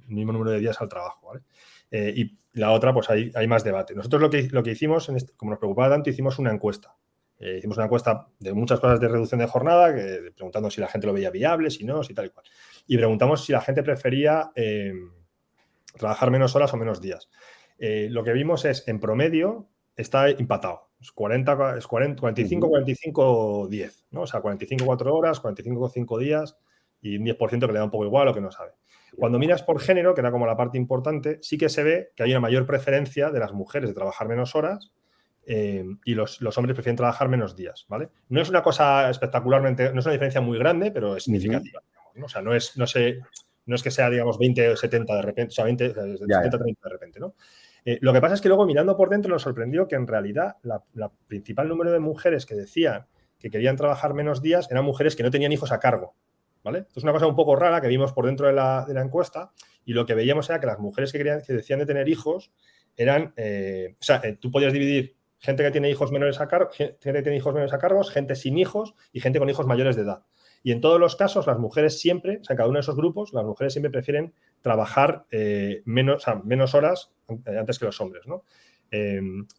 número de días al trabajo, ¿vale? Y la otra, pues hay más debate. Nosotros lo que hicimos, como nos preocupaba tanto, hicimos una encuesta. Hicimos una encuesta de muchas cosas de reducción de jornada, preguntando si la gente lo veía viable, si no, si tal y cual. Y preguntamos si la gente prefería trabajar menos horas o menos días. Lo que vimos es, en promedio, está empatado. Es 45, 45, 10, ¿no? O sea, 45, 4 horas, 45, 5 días y un 10% que le da un poco igual o que no sabe. Cuando miras por género, que era como la parte importante, sí que se ve que hay una mayor preferencia de las mujeres de trabajar menos horas y los hombres prefieren trabajar menos días, ¿vale? No es una cosa espectacularmente, no es una diferencia muy grande, pero es significativa, digamos, ¿no? O sea, no es que sea, digamos, 20 o 70 de repente, o sea, 70, 30 de repente, ¿no? Lo que pasa es que luego, mirando por dentro, nos sorprendió que en realidad la principal número de mujeres que decían que querían trabajar menos días eran mujeres que no tenían hijos a cargo, ¿vale? Esto es una cosa un poco rara que vimos por dentro de la encuesta y lo que veíamos era que las mujeres que decían de tener hijos eran, o sea, tú podías dividir gente que tiene hijos menores a cargo, gente sin hijos y gente con hijos mayores de edad. Y en todos los casos, las mujeres siempre, o sea, en cada uno de esos grupos, las mujeres siempre prefieren trabajar menos horas antes que los hombres, ¿no?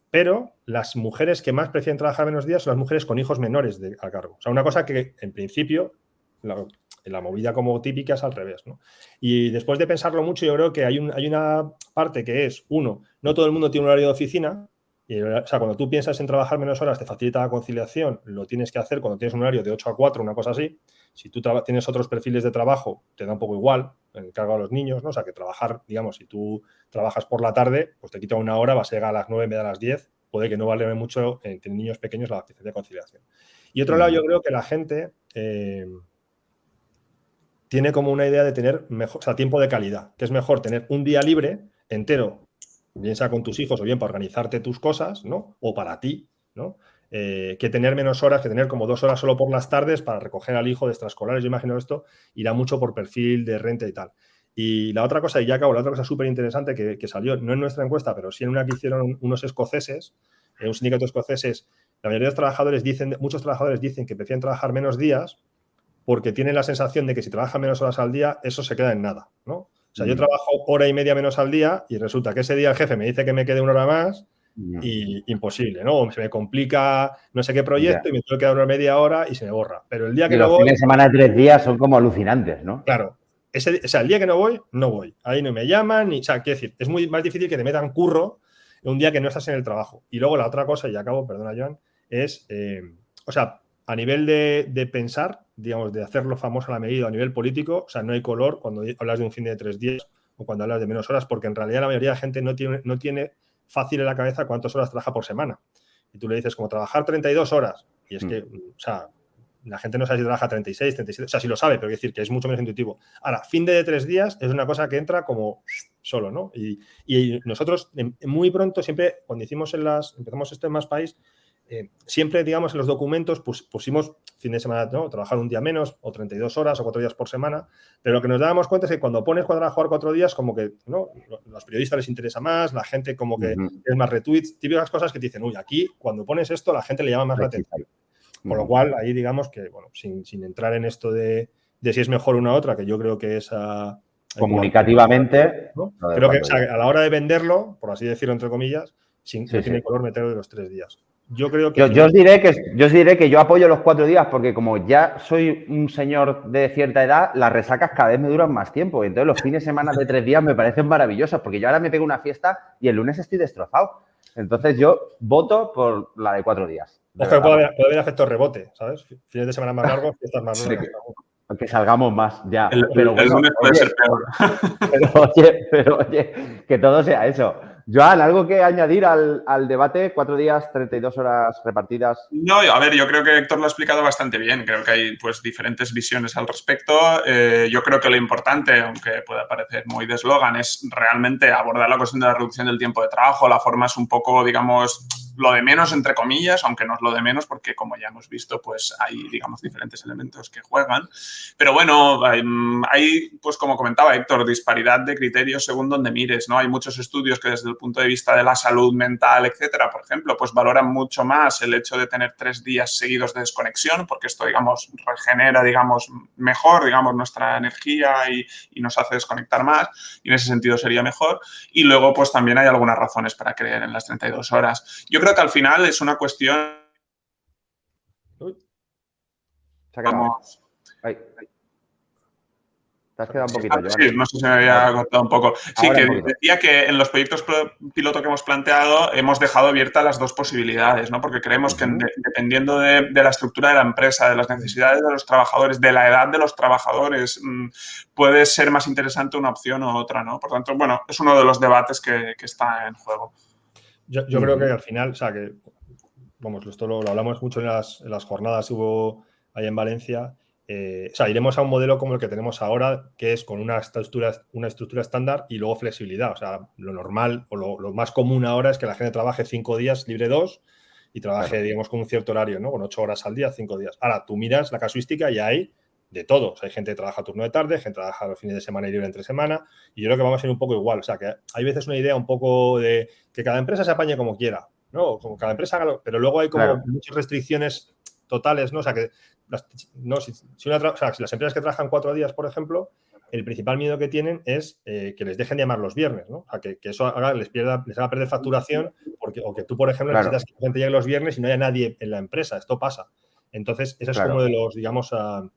Pero las mujeres que más prefieren trabajar menos días son las mujeres con hijos menores a cargo. O sea, una cosa que en principio la movida como típica es al revés, ¿no? Y después de pensarlo mucho, yo creo que hay una parte que es, uno, no todo el mundo tiene un horario de oficina. O sea, cuando tú piensas en trabajar menos horas, te facilita la conciliación, lo tienes que hacer cuando tienes un horario de 8 a 4, una cosa así. Si tú tienes otros perfiles de trabajo, te da un poco igual, encargo a los niños, ¿no? O sea, que trabajar, digamos, si tú trabajas por la tarde, pues te quita una hora, vas a llegar a las 9, media a las 10, puede que no valga mucho en niños pequeños la actividad de conciliación. Y otro lado, yo creo que la gente tiene como una idea de tener mejor, o sea, tiempo de calidad, que es mejor tener un día libre entero, bien sea con tus hijos o bien para organizarte tus cosas, ¿no? O para ti, ¿no? Que tener menos horas, que tener como 2 horas solo por las tardes para recoger al hijo de extraescolares. Yo imagino esto irá mucho por perfil de renta y tal. Y la otra cosa, y ya acabo, la otra cosa súper interesante que salió, no en nuestra encuesta, pero sí en una que hicieron unos escoceses, un sindicato escoceses, la mayoría de los trabajadores muchos trabajadores dicen que prefieren trabajar menos días porque tienen la sensación de que si trabajan menos horas al día, eso se queda en nada, ¿no? O sea, yo trabajo hora y media menos al día y resulta que ese día el jefe me dice que me quede 1 hora más y imposible, ¿no? O se me complica no sé qué proyecto y me tengo que quedar una media hora y se me borra. Pero el día que no voy... los fines de semana de 3 días son como alucinantes, ¿no? Claro. O sea, el día que no voy, no voy. Ahí no me llaman, o sea, quiero decir, es muy más difícil que te metan curro un día que no estás en el trabajo. Y luego la otra cosa, y acabo, perdona, Joan, es, o sea, a nivel de pensar, digamos, de hacerlo famoso a la medida a nivel político, o sea, no hay color cuando hablas de un fin de 3 días o cuando hablas de menos horas, porque en realidad la mayoría de la gente no tiene fácil en la cabeza cuántas horas trabaja por semana. Y tú le dices como trabajar 32 horas, y es que, o sea, la gente no sabe si trabaja 36, 37, o sea, sí lo sabe, pero quiero decir que es mucho menos intuitivo. Ahora, fin de 3 días es una cosa que entra como solo, ¿no? Y nosotros muy pronto, siempre, cuando empezamos esto en Más País, siempre, digamos, en los documentos pusimos fin de semana, ¿no? Trabajar un día menos, o 32 horas, o 4 días por semana, pero lo que nos dábamos cuenta es que cuando pones trabajar 4 días, como que, ¿no? Los periodistas les interesa más, la gente como que es más retweets, típicas cosas que te dicen, uy, aquí cuando pones esto la gente le llama más la atención. Con lo cual, ahí digamos que, bueno, sin entrar en esto de si es mejor una u otra, que yo creo que es comunicativamente, ¿no? Creo que, o sea, a la hora de venderlo, por así decirlo, entre comillas, no tiene color meterlo de los 3 días. Yo creo que... Yo os diré que yo apoyo los 4 días porque como ya soy un señor de cierta edad, las resacas cada vez me duran más tiempo. Entonces los fines de semana de 3 días me parecen maravillosos porque yo ahora me pego una fiesta y el lunes estoy destrozado. Entonces yo voto por la de 4 días. Ojo, puede haber efecto rebote, ¿sabes? Fines de semana más largos, fiestas más largas. Que salgamos más, ya. El lunes puede ser peor. Pero oye, que todo sea eso. Joan, ¿algo que añadir al debate? 4 días, 32 horas repartidas. No, a ver, yo creo que Héctor lo ha explicado bastante bien. Creo que hay pues diferentes visiones al respecto. Yo creo que lo importante, aunque pueda parecer muy de eslogan, es realmente abordar la cuestión de la reducción del tiempo de trabajo. La forma es un poco, digamos, lo de menos, entre comillas, aunque no es lo de menos, porque como ya hemos visto, pues hay, digamos, diferentes elementos que juegan. Pero bueno, hay, pues como comentaba Héctor, disparidad de criterios según donde mires, ¿no? Hay muchos estudios que desde el punto de vista de la salud mental, etcétera, por ejemplo, pues valoran mucho más el hecho de tener 3 días seguidos de desconexión, porque esto, digamos, regenera, digamos, mejor, digamos, nuestra energía y nos hace desconectar más, y en ese sentido sería mejor. Y luego, pues también hay algunas razones para creer en las 32 horas. Yo creo que al final es una cuestión... Se ha quedado. Te has quedado un poquito, Joan. Sí, no sé si me había cortado un poco. Sí, que decía que en los proyectos piloto que hemos planteado hemos dejado abiertas las 2 posibilidades, ¿no? Porque creemos que dependiendo de la estructura de la empresa, de las necesidades de los trabajadores, de la edad de los trabajadores, puede ser más interesante una opción u otra, ¿no? Por tanto, bueno, es uno de los debates que está en juego. Yo creo que al final, o sea, que, vamos, esto lo hablamos mucho en las jornadas que hubo ahí en Valencia. O sea, iremos a un modelo como el que tenemos ahora, que es con una estructura estándar y luego flexibilidad. O sea, lo normal o lo más común ahora es que la gente trabaje 5 días, libre 2, y trabaje, digamos, con un cierto horario, ¿no? Con 8 horas al día, 5 días. Ahora, tú miras la casuística y hay de todo. O sea, hay gente que trabaja turno de tarde, gente que trabaja los fines de semana y libre entre semana, y yo creo que vamos a ser un poco igual. O sea, que hay veces una idea un poco de que cada empresa se apañe como quiera, ¿no? Como cada empresa haga pero luego hay como muchas restricciones totales, ¿no? O sea, que si las empresas que trabajan 4 días, por ejemplo, el principal miedo que tienen es que les dejen de llamar los viernes, ¿no? O sea, que eso les haga perder facturación o que tú, por ejemplo, necesitas que la gente llegue los viernes y no haya nadie en la empresa. Esto pasa. Entonces, eso es como de los, digamos, o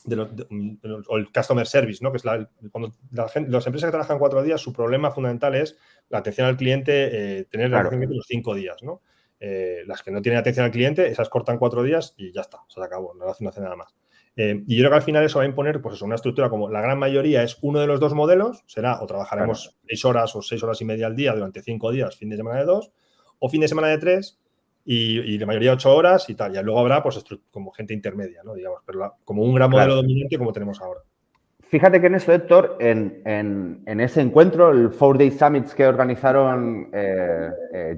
el customer service, ¿no? Que es cuando las empresas que trabajan 4 días, su problema fundamental es la atención al cliente, tener la atención los 5 días, ¿no? Las que no tienen atención al cliente, esas cortan 4 días y ya está, se acabó, no hace nada más. Y yo creo que al final eso va a imponer, pues eso, una estructura como la gran mayoría es uno de los 2 modelos, será o trabajaremos 6 horas o 6 horas y media al día durante 5 días, fin de semana de 2, o fin de semana de 3, y la mayoría 8 horas y tal. Y luego habrá, pues, como gente intermedia, ¿no? Digamos, pero como un gran modelo dominante como tenemos ahora. Fíjate que en eso, Héctor, en ese encuentro, el 4-Day Summits que organizaron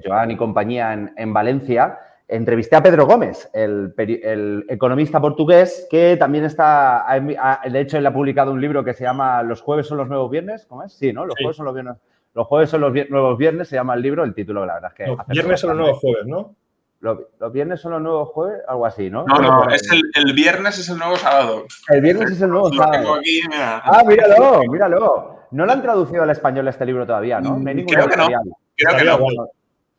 Joan y compañía en Valencia, entrevisté a Pedro Gómez, el economista portugués, que también de hecho, él ha publicado un libro que se llama Los jueves son los nuevos viernes, ¿cómo es? Sí, ¿no? Los jueves son los viernes. Los jueves son los nuevos viernes, se llama el libro, el título, la verdad es que... No, viernes son los nuevos jueves, ¿no? Los viernes son los nuevos jueves, algo así, ¿no? No, el viernes es el nuevo sábado. El viernes es el nuevo sábado. Tengo aquí, mira. Ah, míralo. No lo han traducido al español este libro todavía, ¿no? Creo que no.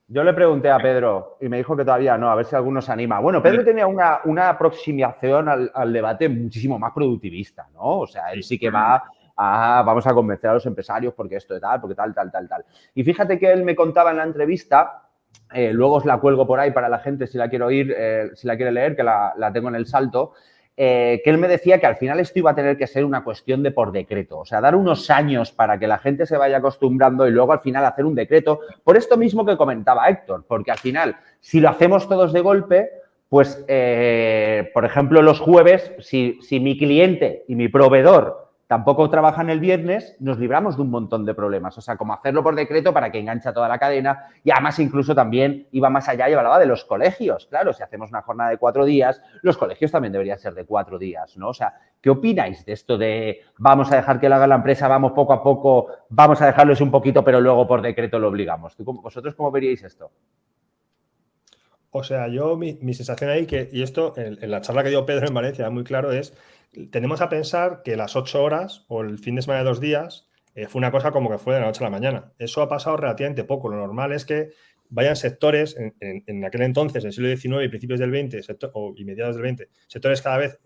Yo le pregunté a Pedro y me dijo que todavía no, a ver si alguno se anima. Bueno, Pedro tenía una aproximación al debate muchísimo más productivista, ¿no? O sea, él sí que vamos a convencer a los empresarios porque esto es tal, porque tal. Y fíjate que él me contaba en la entrevista... luego os la cuelgo por ahí para la gente si la quiere oír, si la quiere leer, que la tengo en el salto, que él me decía que al final esto iba a tener que ser una cuestión de por decreto, o sea, dar unos años para que la gente se vaya acostumbrando y luego al final hacer un decreto, por esto mismo que comentaba Héctor, porque al final, si lo hacemos todos de golpe, pues, por ejemplo, los jueves, si mi cliente y mi proveedor tampoco trabajan el viernes, nos libramos de un montón de problemas. O sea, como hacerlo por decreto para que enganche a toda la cadena. Y además incluso también iba más allá y hablaba de los colegios. Claro, si hacemos una jornada de 4 días, los colegios también deberían ser de 4 días, ¿no? O sea, ¿qué opináis de esto de vamos a dejar que lo haga la empresa, vamos poco a poco, vamos a dejarlos un poquito, pero luego por decreto lo obligamos? ¿Vosotros cómo veríais esto? O sea, yo mi sensación ahí, y esto en la charla que dio Pedro en Valencia, muy claro, es, tenemos a pensar que las 8 horas o el fin de semana de 2 días fue una cosa como que fue de la noche a la mañana. Eso ha pasado relativamente poco. Lo normal es que vayan sectores, en aquel entonces, en el siglo XIX y principios del XX, y mediados del XX, sectores cada vez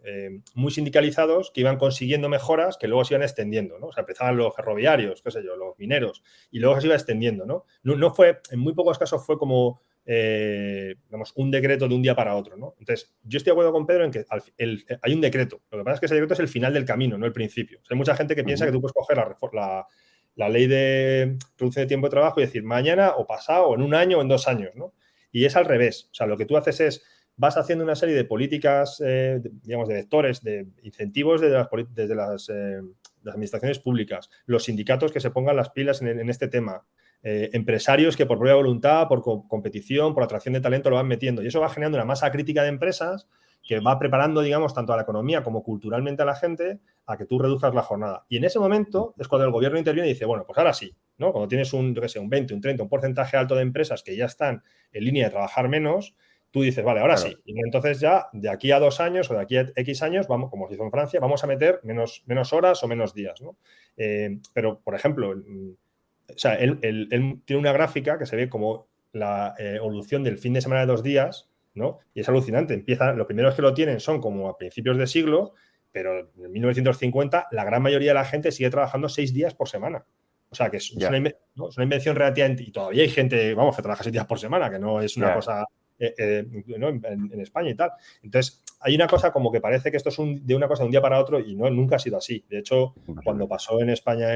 muy sindicalizados que iban consiguiendo mejoras que luego se iban extendiendo, ¿no? O sea, empezaban los ferroviarios, qué sé yo, los mineros, y luego se iba extendiendo, ¿no? No fue, en muy pocos casos fue como digamos, un decreto de un día para otro, ¿no? Entonces, yo estoy de acuerdo con Pedro en que hay un decreto. Lo que pasa es que ese decreto es el final del camino, no el principio. O sea, hay mucha gente que piensa que tú puedes coger la ley de reducción de tiempo de trabajo y decir mañana o pasado o en un año o en 2 años, ¿no? Y es al revés. O sea, lo que tú haces es vas haciendo una serie de políticas, digamos, de vectores, de incentivos desde las administraciones públicas, los sindicatos que se pongan las pilas en este tema, empresarios que por propia voluntad, por competición, por atracción de talento lo van metiendo. Y eso va generando una masa crítica de empresas que va preparando, digamos, tanto a la economía como culturalmente a la gente a que tú reduzcas la jornada. Y en ese momento es cuando el gobierno interviene y dice, bueno, pues ahora sí, ¿no? Cuando tienes un 20, un 30, un porcentaje alto de empresas que ya están en línea de trabajar menos, tú dices, vale, ahora sí. Y entonces ya de aquí a 2 años o de aquí a X años, vamos, como se hizo en Francia, vamos a meter menos horas o menos días, ¿no? Pero, por ejemplo, o sea, él tiene una gráfica que se ve como la evolución del fin de semana de 2 días, ¿no? Y es alucinante. Los primeros que lo tienen son como a principios de siglo, pero en 1950 la gran mayoría de la gente sigue trabajando 6 días por semana. O sea, que es una invención relativamente... Y todavía hay gente, vamos, que trabaja 6 días por semana, que no es una cosa... ¿no? en España y tal. Entonces, hay una cosa como que parece que esto es de una cosa de un día para otro y no, nunca ha sido así. De hecho, cuando pasó en España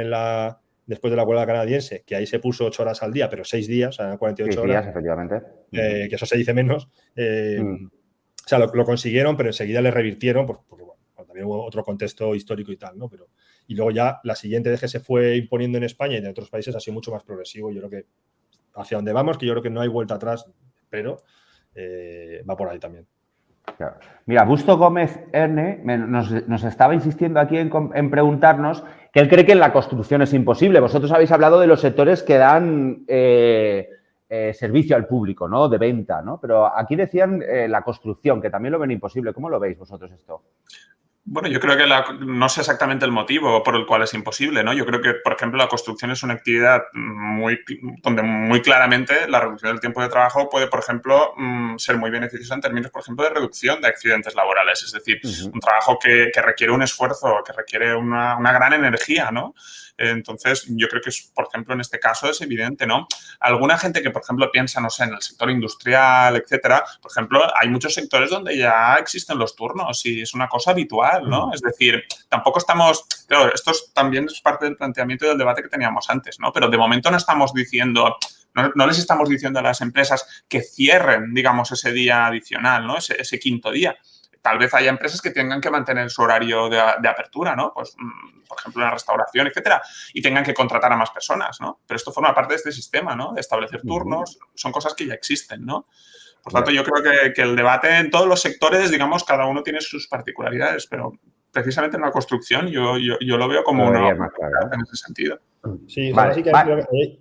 después de la huelga canadiense, que ahí se puso 8 horas al día, pero 6 días, o sea, 48 horas. Efectivamente. Que eso se dice menos. O sea, lo consiguieron, pero enseguida le revirtieron, pues, porque bueno, también hubo otro contexto histórico y tal, ¿no? Y luego ya la siguiente vez que se fue imponiendo en España y en otros países ha sido mucho más progresivo. Yo creo que hacia donde vamos, que yo creo que no hay vuelta atrás, pero va por ahí también. Claro. Mira, Busto Gómez Erne nos estaba insistiendo aquí en preguntarnos que él cree que en la construcción es imposible. Vosotros habéis hablado de los sectores que dan servicio al público, ¿no? De venta, ¿no? Pero aquí decían la construcción, que también lo ven imposible. ¿Cómo lo veis vosotros esto? Bueno, yo creo que no sé exactamente el motivo por el cual es imposible, ¿no? Yo creo que, por ejemplo, la construcción es una actividad donde muy claramente la reducción del tiempo de trabajo puede, por ejemplo, ser muy beneficiosa en términos, por ejemplo, de reducción de accidentes laborales. Es decir, un trabajo que requiere un esfuerzo, que requiere una gran energía, ¿no? Entonces, yo creo que, por ejemplo, en este caso es evidente, ¿no? Alguna gente que, por ejemplo, piensa, no sé, en el sector industrial, etcétera, por ejemplo, hay muchos sectores donde ya existen los turnos y es una cosa habitual, ¿no? Es decir, tampoco estamos... Claro, esto también es parte del planteamiento y del debate que teníamos antes, ¿no? Pero de momento no estamos diciendo... No les estamos diciendo a las empresas que cierren, digamos, ese día adicional, ¿no? Ese quinto día. Tal vez haya empresas que tengan que mantener su horario de apertura, ¿no? Pues, por ejemplo, una restauración, etcétera, y tengan que contratar a más personas, ¿no? Pero esto forma parte de este sistema, ¿no? De establecer turnos, son cosas que ya existen, ¿no? Por tanto, yo creo que el debate en todos los sectores, digamos, cada uno tiene sus particularidades, pero precisamente en la construcción yo lo veo como una oportunidad en ese sentido. Sí, vale, sí que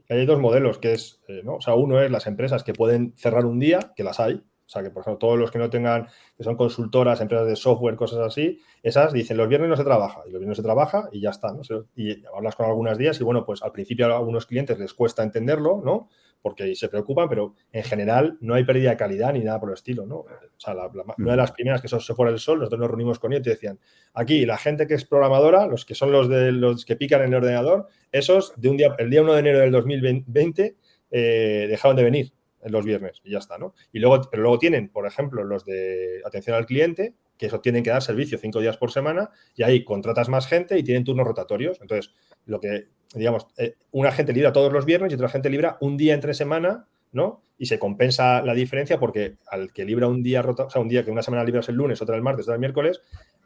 hay 2 modelos, que es, ¿no? O sea, uno es las empresas que pueden cerrar un día, que las hay. O sea, que por ejemplo, todos los que no tengan, que son consultoras, empresas de software, cosas así, esas dicen, los viernes no se trabaja, y los viernes se trabaja y ya está, ¿no? Y hablas con algunos días y, bueno, pues al principio a algunos clientes les cuesta entenderlo, ¿no? Porque se preocupan, pero en general no hay pérdida de calidad ni nada por el estilo, ¿no? O sea, una de las primeras que se fuera del sol, nosotros nos reunimos con ellos y decían, aquí la gente que es programadora, los que son los que pican en el ordenador, esos el día 1 de enero del 2020 dejaron de venir en los viernes y ya está, ¿no? Pero luego tienen, por ejemplo, los de atención al cliente, que eso tienen que dar servicio 5 días por semana y ahí contratas más gente y tienen turnos rotatorios. Entonces, lo que, digamos, una gente libra todos los viernes y otra gente libra un día entre semana, ¿no? Y se compensa la diferencia porque al que libra un día, o sea, un día que una semana libras el lunes, otra el martes, otra el miércoles,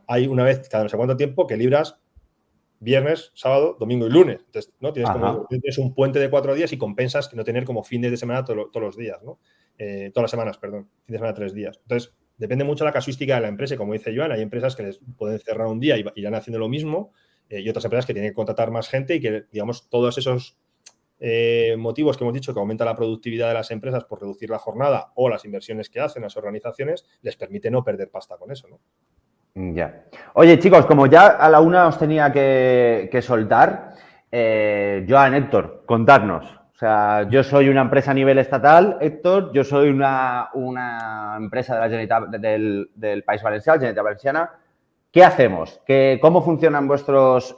hay una vez cada no sé cuánto tiempo que libras viernes, sábado, domingo y lunes. Entonces, ¿no? Tienes un puente de 4 días y compensas que no tener como fines de semana todos los días, ¿no? Todas las semanas, perdón. Fin de semana 3 días. Entonces, depende mucho de la casuística de la empresa. Y como dice Joan, hay empresas que les pueden cerrar un día y irán haciendo lo mismo, y otras empresas que tienen que contratar más gente y que, digamos, todos esos motivos que hemos dicho que aumenta la productividad de las empresas por reducir la jornada o las inversiones que hacen las organizaciones, les permite no perder pasta con eso, ¿no? Ya. Oye, chicos, como ya a la una os tenía que soltar, Joan, Héctor, contadnos. O sea, yo soy una empresa a nivel estatal, Héctor, yo soy una empresa de la Generalitat del País Valencià, Generalitat Valenciana. ¿Qué hacemos? ¿Cómo funcionan vuestros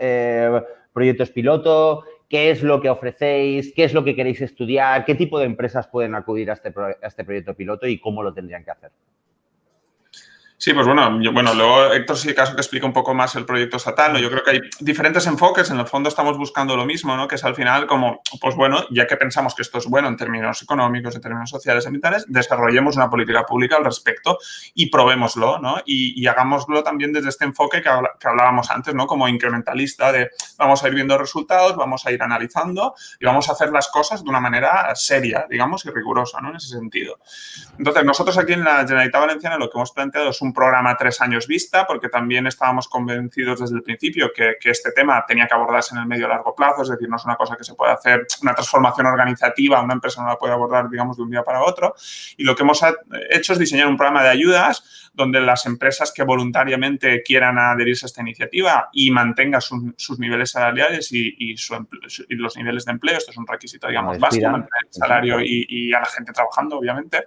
proyectos piloto? ¿Qué es lo que ofrecéis? ¿Qué es lo que queréis estudiar? ¿Qué tipo de empresas pueden acudir a este proyecto piloto y cómo lo tendrían que hacer? Sí, pues bueno, luego Héctor sí caso que explica un poco más el proyecto estatal, ¿no? Yo creo que hay diferentes enfoques, en el fondo estamos buscando lo mismo, ¿no? Que es al final como, pues bueno, ya que pensamos que esto es bueno en términos económicos, en términos sociales, ambientales, desarrollemos una política pública al respecto y probémoslo, ¿no? Y hagámoslo también desde este enfoque que hablábamos antes, ¿no? Como incrementalista de vamos a ir viendo resultados, vamos a ir analizando y vamos a hacer las cosas de una manera seria, digamos, y rigurosa, ¿no? En ese sentido. Entonces, nosotros aquí en la Generalitat Valenciana lo que hemos planteado es un programa 3 años vista, porque también estábamos convencidos desde el principio que este tema tenía que abordarse en el medio largo plazo, es decir, no es una cosa que se puede hacer, una transformación organizativa, una empresa no la puede abordar, digamos, de un día para otro. Y lo que hemos hecho es diseñar un programa de ayudas donde las empresas que voluntariamente quieran adherirse a esta iniciativa y mantengan sus niveles salariales y los niveles de empleo, esto es un requisito, digamos, básico, mantener el salario y a la gente trabajando, obviamente.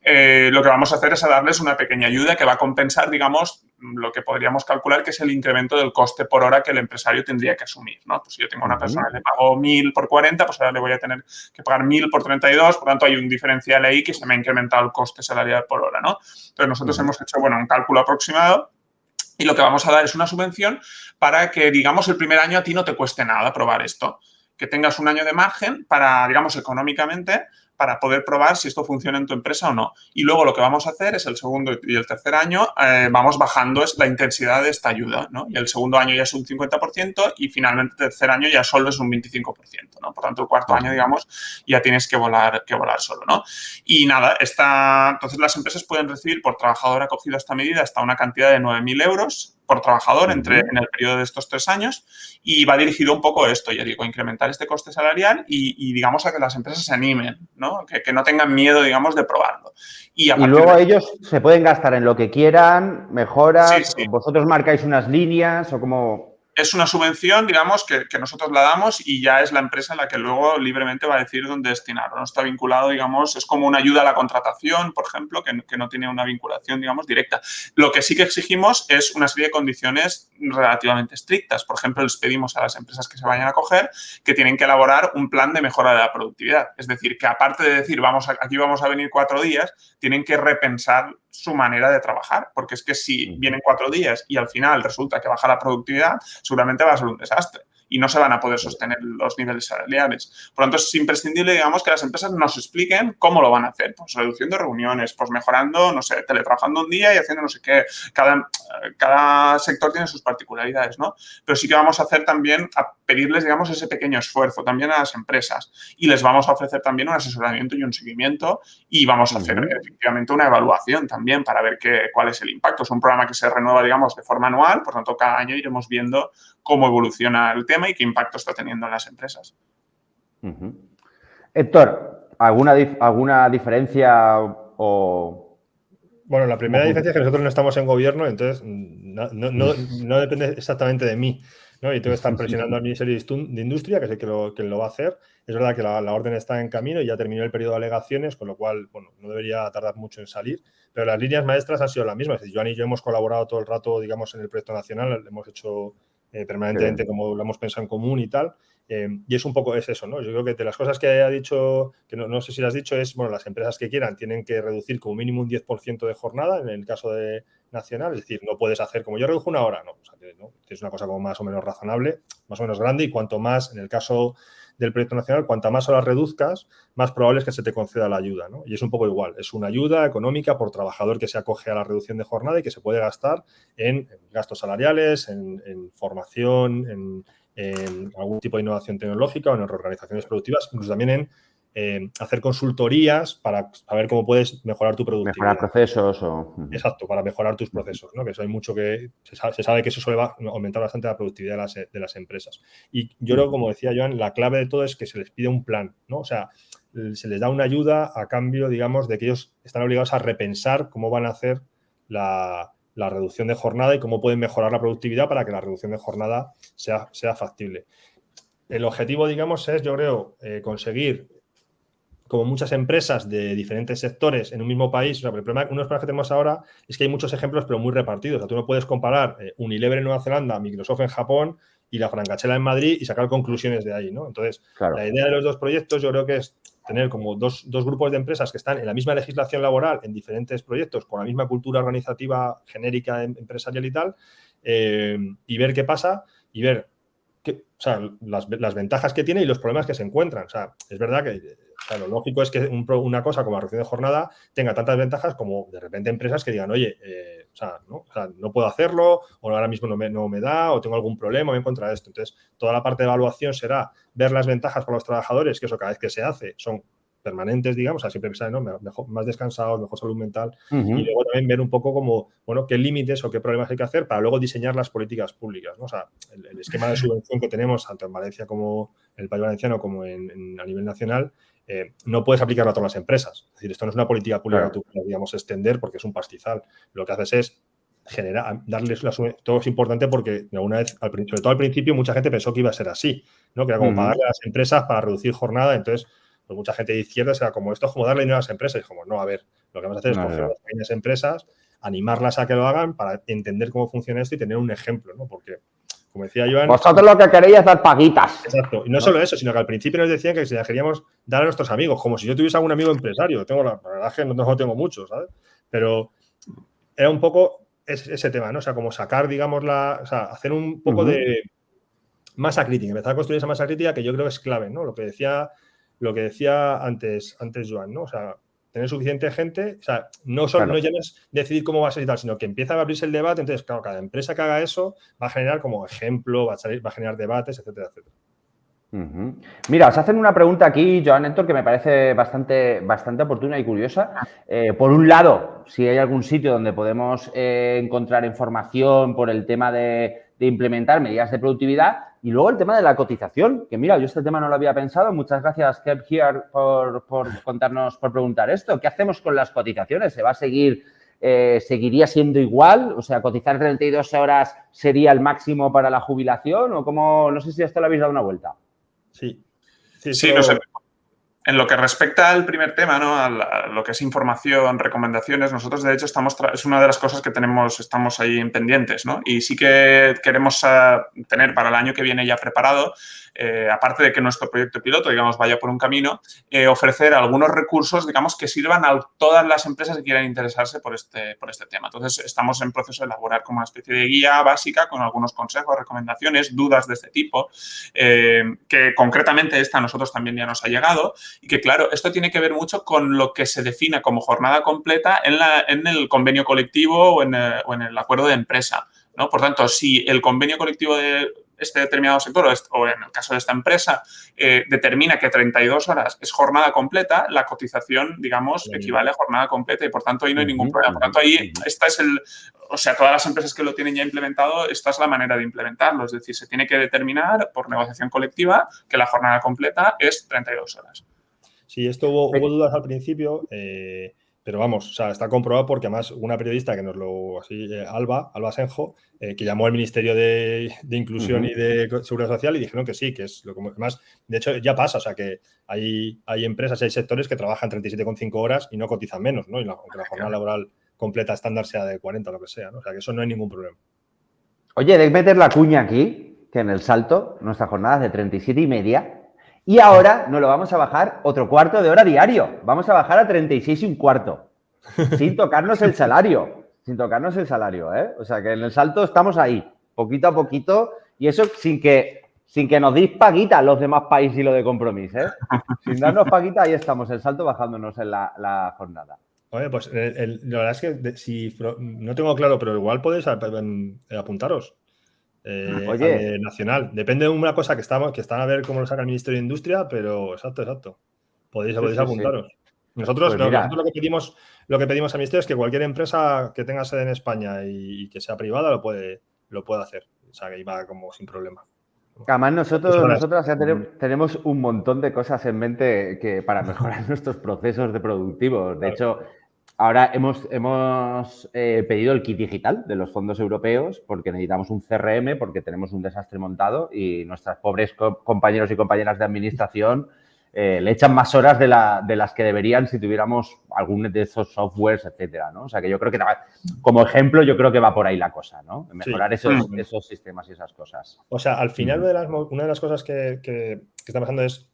Lo que vamos a hacer es darles una pequeña ayuda que va a compensar, digamos, lo que podríamos calcular que es el incremento del coste por hora que el empresario tendría que asumir, ¿no? Pues si yo tengo una persona que le pago 1.000 por 40, pues ahora le voy a tener que pagar 1.000 por 32, por tanto hay un diferencial ahí que se me ha incrementado el coste salarial por hora, ¿no? Entonces nosotros hemos hecho, bueno, un cálculo aproximado y lo que vamos a dar es una subvención para que, digamos, el primer año a ti no te cueste nada probar esto. Que tengas un año de margen para, digamos, económicamente, para poder probar si esto funciona en tu empresa o no. Y luego lo que vamos a hacer es el segundo y el tercer año vamos bajando la intensidad de esta ayuda, ¿no? Y el segundo año ya es un 50% y finalmente el tercer año ya solo es un 25%, ¿no? Por tanto, el cuarto año, digamos, ya tienes que volar solo, ¿no? Y nada, entonces las empresas pueden recibir por trabajador acogido a esta medida hasta una cantidad de 9.000 euros por trabajador en el periodo de estos 3 años y va dirigido un poco a esto, ya digo, incrementar este coste salarial y digamos, a que las empresas se animen, ¿no? Que no tengan miedo, digamos, de probarlo. Y luego ellos se pueden gastar en lo que quieran, mejoras, sí. vosotros marcáis unas líneas o como... Es una subvención, digamos, que nosotros la damos y ya es la empresa la que luego libremente va a decidir dónde destinarlo. No está vinculado, digamos, es como una ayuda a la contratación, por ejemplo, que no tiene una vinculación, digamos, directa. Lo que sí que exigimos es una serie de condiciones relativamente estrictas. Por ejemplo, les pedimos a las empresas que se vayan a acoger que tienen que elaborar un plan de mejora de la productividad. Es decir, que aparte de decir, aquí vamos a venir 4 días, tienen que repensar su manera de trabajar. Porque es que si vienen 4 días y al final resulta que baja la productividad, seguramente va a ser un desastre y no se van a poder sostener los niveles salariales. Por lo tanto, es imprescindible, digamos, que las empresas nos expliquen cómo lo van a hacer. Pues reduciendo reuniones, pues mejorando, no sé, teletrabajando un día y haciendo no sé qué. Cada sector tiene sus particularidades, ¿no? Pero sí que vamos a hacer también, a pedirles, digamos, ese pequeño esfuerzo también a las empresas. Y les vamos a ofrecer también un asesoramiento y un seguimiento y vamos a hacer efectivamente una evaluación también para ver cuál es el impacto. Es un programa que se renueva, digamos, de forma anual, por tanto, cada año iremos viendo cómo evoluciona el tema y qué impacto está teniendo en las empresas. Héctor, ¿alguna diferencia o...? Bueno, la primera diferencia es que nosotros no estamos en gobierno, entonces no depende exactamente de mí, ¿no? Y tengo que estar presionando al Ministerio de Industria, que es quien lo va a hacer. Es verdad que la orden está en camino y ya terminó el periodo de alegaciones, con lo cual, bueno, no debería tardar mucho en salir. Pero las líneas maestras han sido las mismas. Es decir, Joan y yo hemos colaborado todo el rato, digamos, en el proyecto nacional, lo hemos hecho permanentemente como lo hemos pensado en común y tal. Y es un poco eso, ¿no? Yo creo que de las cosas que ha dicho, que no sé si lo has dicho, es, bueno, las empresas que quieran tienen que reducir como mínimo un 10% de jornada en el caso de nacional, es decir, no puedes hacer como yo redujo 1 hora, no, o sea, ¿no? Es una cosa como más o menos razonable, más o menos grande, y cuanto más, en el caso del proyecto nacional, cuanta más horas reduzcas, más probable es que se te conceda la ayuda, ¿no? Y es un poco igual, es una ayuda económica por trabajador que se acoge a la reducción de jornada y que se puede gastar en gastos salariales, en formación, en algún tipo de innovación tecnológica o en reorganizaciones productivas, incluso también en hacer consultorías para saber cómo puedes mejorar tu productividad. Mejorar procesos o... Exacto, para mejorar tus procesos, ¿no? Que eso hay mucho que... Se sabe que eso suele aumentar bastante la productividad de las empresas. Y yo creo, como decía Joan, la clave de todo es que se les pide un plan, ¿no? O sea, se les da una ayuda a cambio, digamos, de que ellos están obligados a repensar cómo van a hacer la reducción de jornada y cómo pueden mejorar la productividad para que la reducción de jornada sea factible. El objetivo, digamos, es, yo creo, conseguir, como muchas empresas de diferentes sectores en un mismo país, o sea, uno de los problemas que tenemos ahora es que hay muchos ejemplos, pero muy repartidos. O sea, tú no puedes comparar Unilever en Nueva Zelanda, Microsoft en Japón y la Francachela en Madrid y sacar conclusiones de ahí, ¿no? Entonces, claro, la idea de los dos proyectos yo creo que es tener como dos grupos de empresas que están en la misma legislación laboral en diferentes proyectos, con la misma cultura organizativa genérica empresarial y tal, y ver qué pasa y ver o sea, las ventajas que tiene y los problemas que se encuentran. O sea, es verdad que lo lógico es que una cosa como la reducción de jornada tenga tantas ventajas como de repente empresas que digan, oye, no puedo hacerlo, o ahora mismo no me da, o tengo algún problema, me encuentro esto. Entonces, toda la parte de evaluación será ver las ventajas para los trabajadores, que eso cada vez que se hace son permanentes, digamos, o sea, siempre pensar, ¿no? Mejor, más descansados, mejor salud mental, y luego también ver un poco como, bueno, qué límites o qué problemas hay que hacer para luego diseñar las políticas públicas, ¿no? O sea, el esquema de subvención que tenemos tanto en Valencia como en el País Valenciano como a nivel nacional, no puedes aplicarlo a todas las empresas. Es decir, esto no es una política pública que tú puedas, digamos, extender porque es un pastizal. Lo que haces es darles todo es importante porque alguna vez, sobre todo al principio, mucha gente pensó que iba a ser así, ¿no? Que era como pagarle a las empresas para reducir jornada. Entonces, pues mucha gente de izquierda será como, esto es como darle dinero a las empresas. Y como, no, a ver, lo que vamos a hacer es coger a las pequeñas empresas, animarlas a que lo hagan para entender cómo funciona esto y tener un ejemplo, ¿no? Porque, como decía Joan... Vosotros lo que queréis es dar paguitas. Exacto. Y no solo eso, sino que al principio nos decían que se las queríamos dar a nuestros amigos, como si yo tuviese algún amigo empresario. La verdad es que no tengo muchos, ¿sabes? Pero era un poco ese tema, ¿no? O sea, como sacar, digamos, o sea, hacer un poco de masa crítica, empezar a construir esa masa crítica que yo creo que es clave, ¿no? Lo que decía antes Joan, ¿no? O sea, tener suficiente gente, o sea, no ya no es decidir cómo va a ser y tal, sino que empieza a abrirse el debate. Entonces, claro, cada empresa que haga eso va a generar como ejemplo, va a generar debates, etcétera, etcétera. Mira, os hacen una pregunta aquí, Joan, Héctor, que me parece bastante oportuna y curiosa. Por un lado, si hay algún sitio donde podemos encontrar información por el tema de implementar medidas de productividad, y luego el tema de la cotización, que mira, yo este tema no lo había pensado. Muchas gracias, Kev Here, por contarnos, por preguntar esto. ¿Qué hacemos con las cotizaciones? ¿Se va a seguir? ¿Seguiría siendo igual? O sea, ¿cotizar 32 horas sería el máximo para la jubilación? O cómo, no sé si esto le habéis dado una vuelta. Sí, no sé. En lo que respecta al primer tema, ¿no? A lo que es información, recomendaciones, nosotros de hecho es una de las cosas que estamos ahí en pendientes, ¿no? Y sí que queremos tener para el año que viene ya preparado, aparte de que nuestro proyecto piloto, digamos, vaya por un camino, ofrecer algunos recursos, digamos, que sirvan a todas las empresas que quieran interesarse por este tema. Entonces, estamos en proceso de elaborar como una especie de guía básica con algunos consejos, recomendaciones, dudas de este tipo, que concretamente esta a nosotros también ya nos ha llegado. Y que, claro, esto tiene que ver mucho con lo que se defina como jornada completa en el convenio colectivo o en el acuerdo de empresa, ¿no? Por tanto, si el convenio colectivo de este determinado sector o en el caso de esta empresa determina que 32 horas es jornada completa, la cotización, digamos, equivale a jornada completa y, por tanto, ahí no hay ningún problema. Por tanto, ahí o sea, todas las empresas que lo tienen ya implementado, esta es la manera de implementarlo. Es decir, se tiene que determinar por negociación colectiva que la jornada completa es 32 horas. Sí, esto hubo dudas al principio, pero vamos, o sea, está comprobado porque además una periodista que nos lo, Alba Senjo, que llamó al Ministerio de Inclusión y de Seguridad Social y dijeron que sí, que es lo que además, de hecho, ya pasa, o sea, que hay empresas, hay sectores que trabajan 37,5 horas y no cotizan menos, ¿no? Y aunque la jornada laboral completa estándar sea de 40 o lo que sea, ¿no? O sea, que eso no hay ningún problema. Oye, de meter la cuña aquí, que en el Salto nuestra jornada es de 37,5. Y ahora nos lo vamos a bajar otro cuarto de hora diario. Vamos a bajar a 36,25, sin tocarnos el salario. sin tocarnos el salario, ¿eh? O sea, que en el salto estamos ahí, poquito a poquito, y eso sin que nos deis paguita los demás países y lo de Compromís, ¿eh? Sin darnos paguita, ahí estamos, el salto bajándonos en la jornada. Oye, pues la verdad es que si no tengo claro, pero igual podéis apuntaros. Oye. Al nacional. Depende de una cosa que están a ver cómo lo saca el Ministerio de Industria, pero exacto. Podéis apuntaros. Sí. Nosotros, Pues mira, nosotros lo que pedimos al Ministerio es que cualquier empresa que tenga sede en España y que sea privada lo puede hacer. O sea, que iba como sin problema. además nosotros ya tenemos un montón de cosas en mente que para mejorar nuestros procesos de productivos. De hecho, ahora hemos pedido el kit digital de los fondos europeos porque necesitamos un CRM, porque tenemos un desastre montado y nuestras pobres compañeros y compañeras de administración le echan más horas de las que deberían si tuviéramos algún de esos softwares, etcétera, ¿no? O sea, que yo creo que como ejemplo yo creo que va por ahí la cosa, ¿no? Mejorar esos sistemas y esas cosas. O sea, al final una de las cosas que está pasando es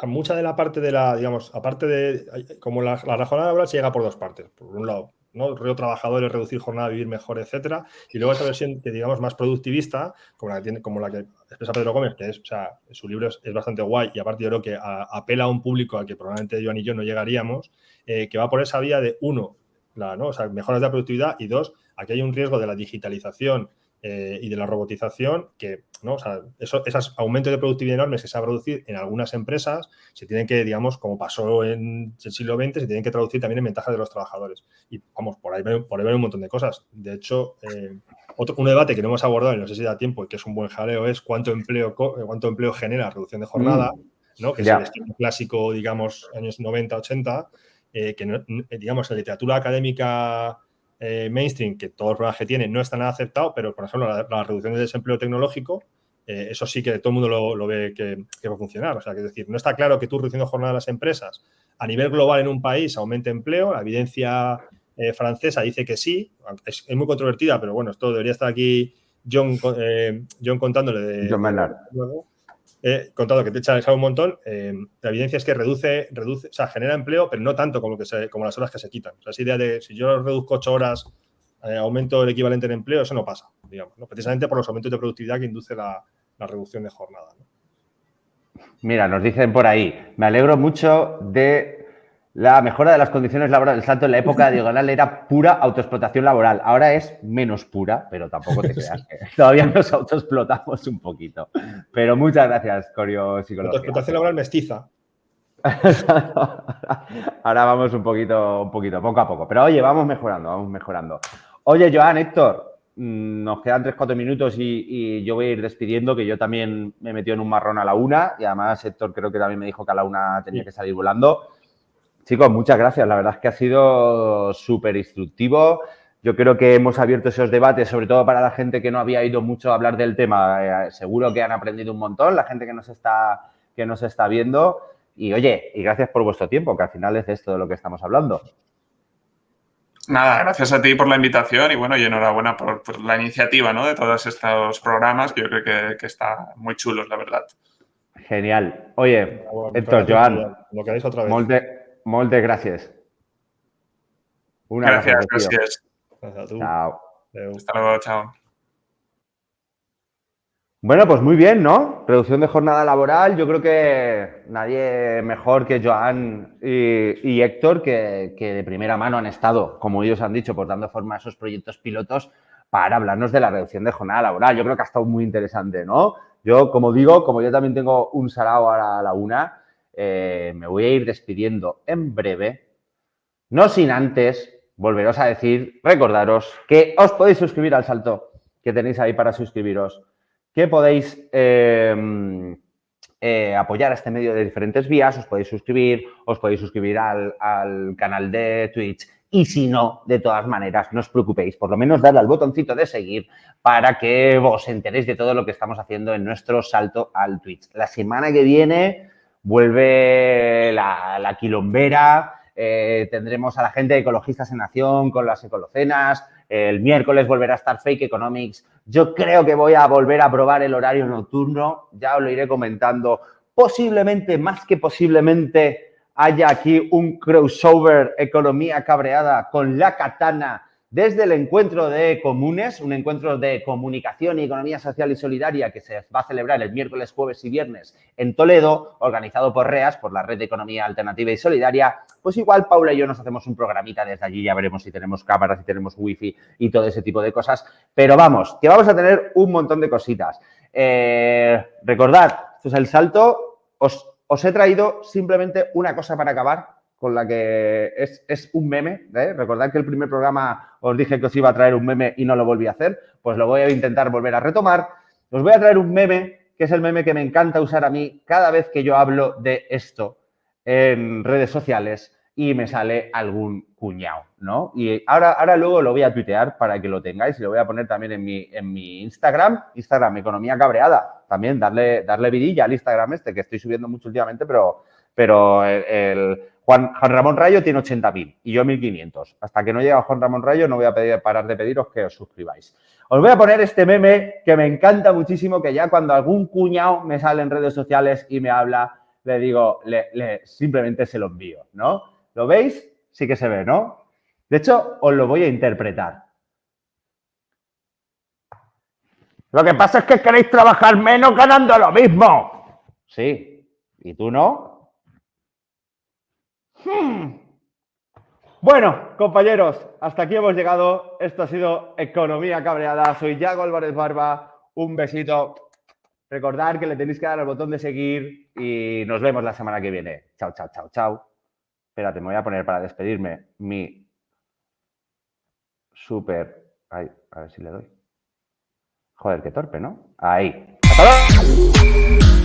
mucha de la parte de digamos, aparte de, como la jornada laboral se llega por dos partes. Por un lado, ¿no? Río trabajadores, reducir jornada, vivir mejor, etcétera. Y luego esa versión que digamos más productivista, como la que expresa Pedro Gómez, que es, o sea, su libro es bastante guay y aparte yo creo que apela a un público al que probablemente Joan y yo no llegaríamos, que va por esa vía de uno, ¿no? O sea, mejoras de la productividad y dos, aquí hay un riesgo de la digitalización y de la robotización que, ¿no? O sea, esos aumentos de productividad enormes que se van a producir en algunas empresas se tienen que, digamos, como pasó en el siglo XX, se tienen que traducir también en ventajas de los trabajadores. Y vamos, por ahí ven un montón de cosas. De hecho, un debate que no hemos abordado y no sé si da tiempo y que es un buen jaleo es cuánto empleo genera la reducción de jornada, ¿no? Que es el esquema clásico, digamos, años 90, 80, que, digamos, en literatura académica mainstream, que todos los programas que tiene no está nada aceptado, pero, por ejemplo, la reducción del desempleo tecnológico, eso sí que todo el mundo lo ve que va a funcionar. O sea, que es decir, no está claro que tú reduciendo jornada de las empresas a nivel global en un país aumente empleo. La evidencia francesa dice que sí. Es muy controvertida, pero bueno, esto debería estar aquí John contándole John Maynard. contado que te echa un montón. La evidencia es que reduce, o sea, genera empleo, pero no tanto como las horas que se quitan. O sea, esa idea de si yo reduzco 8 horas, aumento el equivalente en empleo, eso no pasa, digamos, ¿no? Precisamente por los aumentos de productividad que induce la reducción de jornada, ¿no? Mira, nos dicen por ahí, me alegro mucho de la mejora de las condiciones laborales. El salto en la época diagonal era pura autoexplotación laboral. Ahora es menos pura, pero tampoco te creas que todavía nos autoexplotamos un poquito. Pero muchas gracias, Corio Psicología. Autoexplotación laboral mestiza. Ahora vamos un poquito, poco a poco. Pero oye, vamos mejorando. Oye, Joan, Héctor, nos quedan 3-4 minutos y yo voy a ir despidiendo, que yo también me he metido en un marrón a la 1 y además Héctor creo que también me dijo que a la 1 tenía que salir volando. Chicos, muchas gracias. La verdad es que ha sido súper instructivo. Yo creo que hemos abierto esos debates, sobre todo para la gente que no había oído mucho hablar del tema. Seguro que han aprendido un montón, la gente que nos está viendo. Y oye, y gracias por vuestro tiempo, que al final es de esto de lo que estamos hablando. Nada, gracias a ti por la invitación y bueno, y enhorabuena por la iniciativa, ¿no? De todos estos programas, que yo creo que están muy chulos, la verdad. Genial. Oye, Héctor, Joan, lo queréis otra vez. Moltes gracias. Un abrazo. Gracias. Chao. Hasta luego, chao. Bueno, pues muy bien, ¿no? Reducción de jornada laboral. Yo creo que nadie mejor que Joan y Héctor, que de primera mano han estado, como ellos han dicho, pues dando forma a esos proyectos pilotos para hablarnos de la reducción de jornada laboral. Yo creo que ha estado muy interesante, ¿no? Yo, como digo, como yo también tengo un sarao ahora a la 1, me voy a ir despidiendo en breve, no sin antes volveros a decir, recordaros que os podéis suscribir al salto que tenéis ahí para suscribiros, que podéis apoyar a este medio de diferentes vías, os podéis suscribir al canal de Twitch y si no, de todas maneras, no os preocupéis, por lo menos darle al botoncito de seguir para que os enteréis de todo lo que estamos haciendo en nuestro salto al Twitch. La semana que viene vuelve la quilombera, tendremos a la gente de Ecologistas en Acción con las ecolocenas. El miércoles volverá a estar Fake Economics. Yo creo que voy a volver a probar el horario nocturno. Ya os lo iré comentando. Posiblemente, más que posiblemente, haya aquí un crossover economía cabreada con la katana desde el encuentro de comunes, un encuentro de comunicación y economía social y solidaria que se va a celebrar el miércoles, jueves y viernes en Toledo, organizado por REAS, por la Red de Economía Alternativa y Solidaria. Pues igual Paula y yo nos hacemos un programita desde allí, ya veremos si tenemos cámaras, si tenemos wifi y todo ese tipo de cosas. Pero vamos, que vamos a tener un montón de cositas. Recordad, esto es El Salto. Os he traído simplemente una cosa para acabar, con la que es un meme. Recordad que el primer programa os dije que os iba a traer un meme y no lo volví a hacer. Pues lo voy a intentar volver a retomar. Os voy a traer un meme, que es el meme que me encanta usar a mí cada vez que yo hablo de esto en redes sociales y me sale algún cuñado, ¿no? Y ahora luego lo voy a tuitear para que lo tengáis y lo voy a poner también en mi Instagram Economía Cabreada. También darle vidilla al Instagram que estoy subiendo mucho últimamente, pero el Juan Ramón Rayo tiene 80.000 y yo 1.500. Hasta que no llegue a Juan Ramón Rayo no voy a parar de pediros que os suscribáis. Os voy a poner este meme que me encanta muchísimo, que ya cuando algún cuñado me sale en redes sociales y me habla, le digo, simplemente se lo envío, ¿no? ¿Lo veis? Sí que se ve, ¿no? De hecho, os lo voy a interpretar. Lo que pasa es que queréis trabajar menos ganando lo mismo. Sí. ¿Y tú no? Bueno, compañeros, hasta aquí hemos llegado. Esto ha sido Economía Cabreada. Soy Yago Álvarez Barba. Un besito. Recordad que le tenéis que dar al botón de seguir y nos vemos la semana que viene. Chao, chao, chao, chao. Espérate, me voy a poner para despedirme mi súper... Ay, a ver si le doy. Joder, qué torpe, ¿no? Ahí. ¡Hasta luego!